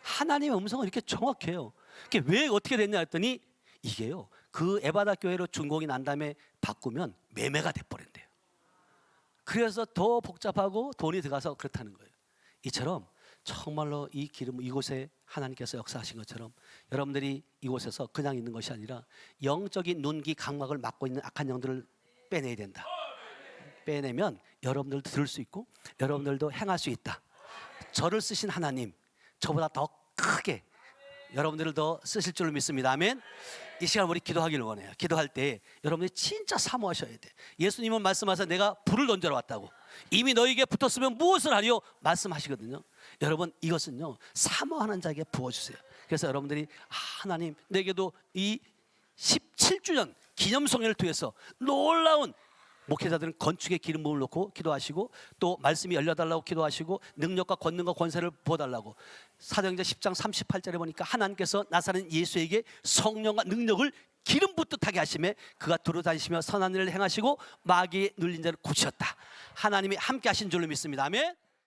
Speaker 1: 하나님의 음성은 이렇게 정확해요. 이게 왜 어떻게 됐냐 했더니 이게요, 그 에바다 교회로 준공이 난 다음에 바꾸면 매매가 돼버린대요. 그래서 더 복잡하고 돈이 들어가서 그렇다는 거예요. 이처럼 정말로 이 기름, 이곳에 하나님께서 역사하신 것처럼 여러분들이 이곳에서 그냥 있는 것이 아니라 영적인 눈기, 각막을 막고 있는 악한 영들을 빼내야 된다. 빼내면 여러분들도 들을 수 있고 여러분들도 행할 수 있다. 저를 쓰신 하나님 저보다 더 크게 여러분들을 더 쓰실 줄로 믿습니다. 아멘. 이 시간 우리 기도하기를 원해요. 기도할 때 여러분들이 진짜 사모하셔야 돼. 예수님은 말씀하셔서 내가 불을 던져러 왔다고. 이미 너에게 붙었으면 무엇을 하리요? 말씀하시거든요. 여러분 이것은요 사모하는 자에게 부어주세요. 그래서 여러분들이 하나님 내게도 이 17주년 기념성회를 통해서 놀라운 목회자들은 건축에 기름 부음을 놓고 기도하시고 또 말씀이 열려달라고 기도하시고 능력과 권능과 권세를 부어달라고. 사도행전 10장 38절에 보니까 하나님께서 나사렛 예수에게 성령과 능력을 기름 붓듯 하게 하시매 그가 두루 다니시며 선한 일을 행하시고 마귀에 눌린 자를 고치셨다. 하나님이 함께 하신 줄로 믿습니다. 아멘.